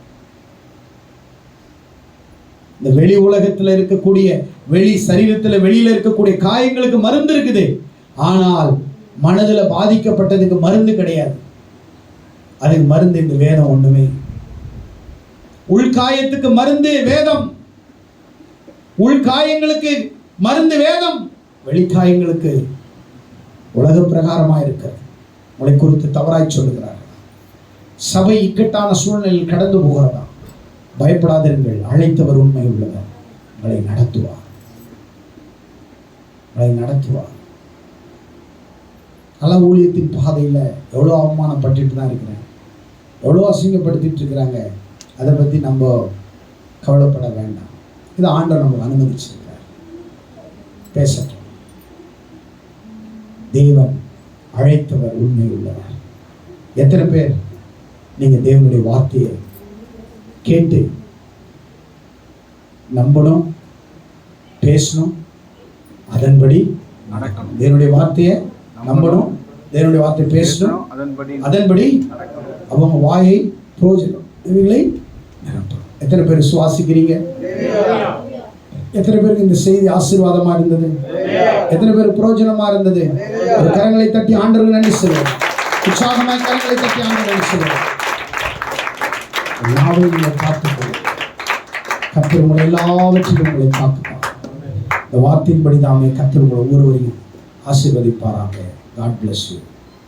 இந்த வெளி உலகத்துல இருக்கக்கூடிய, வெளி சரீரத்துல வெளியில இருக்கக்கூடிய காயங்களுக்கு மருந்து இருக்குது. ஆனால் மனதுல பாதிக்கப்பட்டதுக்கு மருந்து கிடையாது. அதுக்கு மருந்து இந்த வேதம் ஒண்ணுமே. உள்காயத்துக்கு மருந்து வேதம், உள்காயங்களுக்கு மருந்து வேதம், வெளிக்காயங்களுக்கு உலக பிரகாரமா இருக்கிறது. உங்களை குறித்து தவறாய் சொல்லுகிறார்கள். சபை இக்கட்டான சூழ்நிலையில் கடந்து போகிறதா? பயப்படாதீர்கள், அழைத்தவர் உண்மை உள்ளவர், உங்களை நடத்துவார், உங்களை நடத்துவார். நல்ல ஊழியத்தின் பாதையில் எவ்வளோ அவமானப்பட்டுட்டு தான் இருக்கிறேன், எவ்வளோ அசிங்கப்படுத்திட்டு இருக்கிறாங்க. அதை பற்றி நம்ம கவலைப்பட வேண்டாம். இது ஆண்டவர் நமக்கு அனுமதிச்சிருக்கிறார். பேசட்டும். தேவன் அழைத்தவர் உண்மை உள்ளவர். எத்தனை பேர் நீங்க தேவனுடைய வார்த்தையை கேட்டு நம்பணும், பேசணும், அதன்படி நடக்கணும். தேவனுடைய வார்த்தையை நம்பணும், தேவனுடைய வார்த்தை பேசணும், அதன்படி அவங்க வாயை பிரயோஜனம் இவைகளை நிரப்பணும். எத்தனை பேர் சுவாசிக்கிறீங்க? எத்தனை பேருக்கு இந்த செய்தி ஆசீர்வாதமா இருந்தது? எத்தனை பேர் பிரயோஜனமா இருந்தது? ஒரு கரங்களை தட்டி ஆண்டவருக்கு நன்றி சொல்லுவோம். உற்சாகமாய் கரங்களை தட்டி ஆண்டவருக்கு நன்றி சொல்லுவோம். நாவை நீங்கள் காத்துக்கொள்ளும். கர்த்தர் உங்களை எல்லாவற்றிலும் உங்களை காத்துப்பார். இந்த வார்த்தையின்படி தாமே கர்த்தர் உங்களை ஒவ்வொருவரையும் ஆசீர்வதிப்பாராக. God bless you.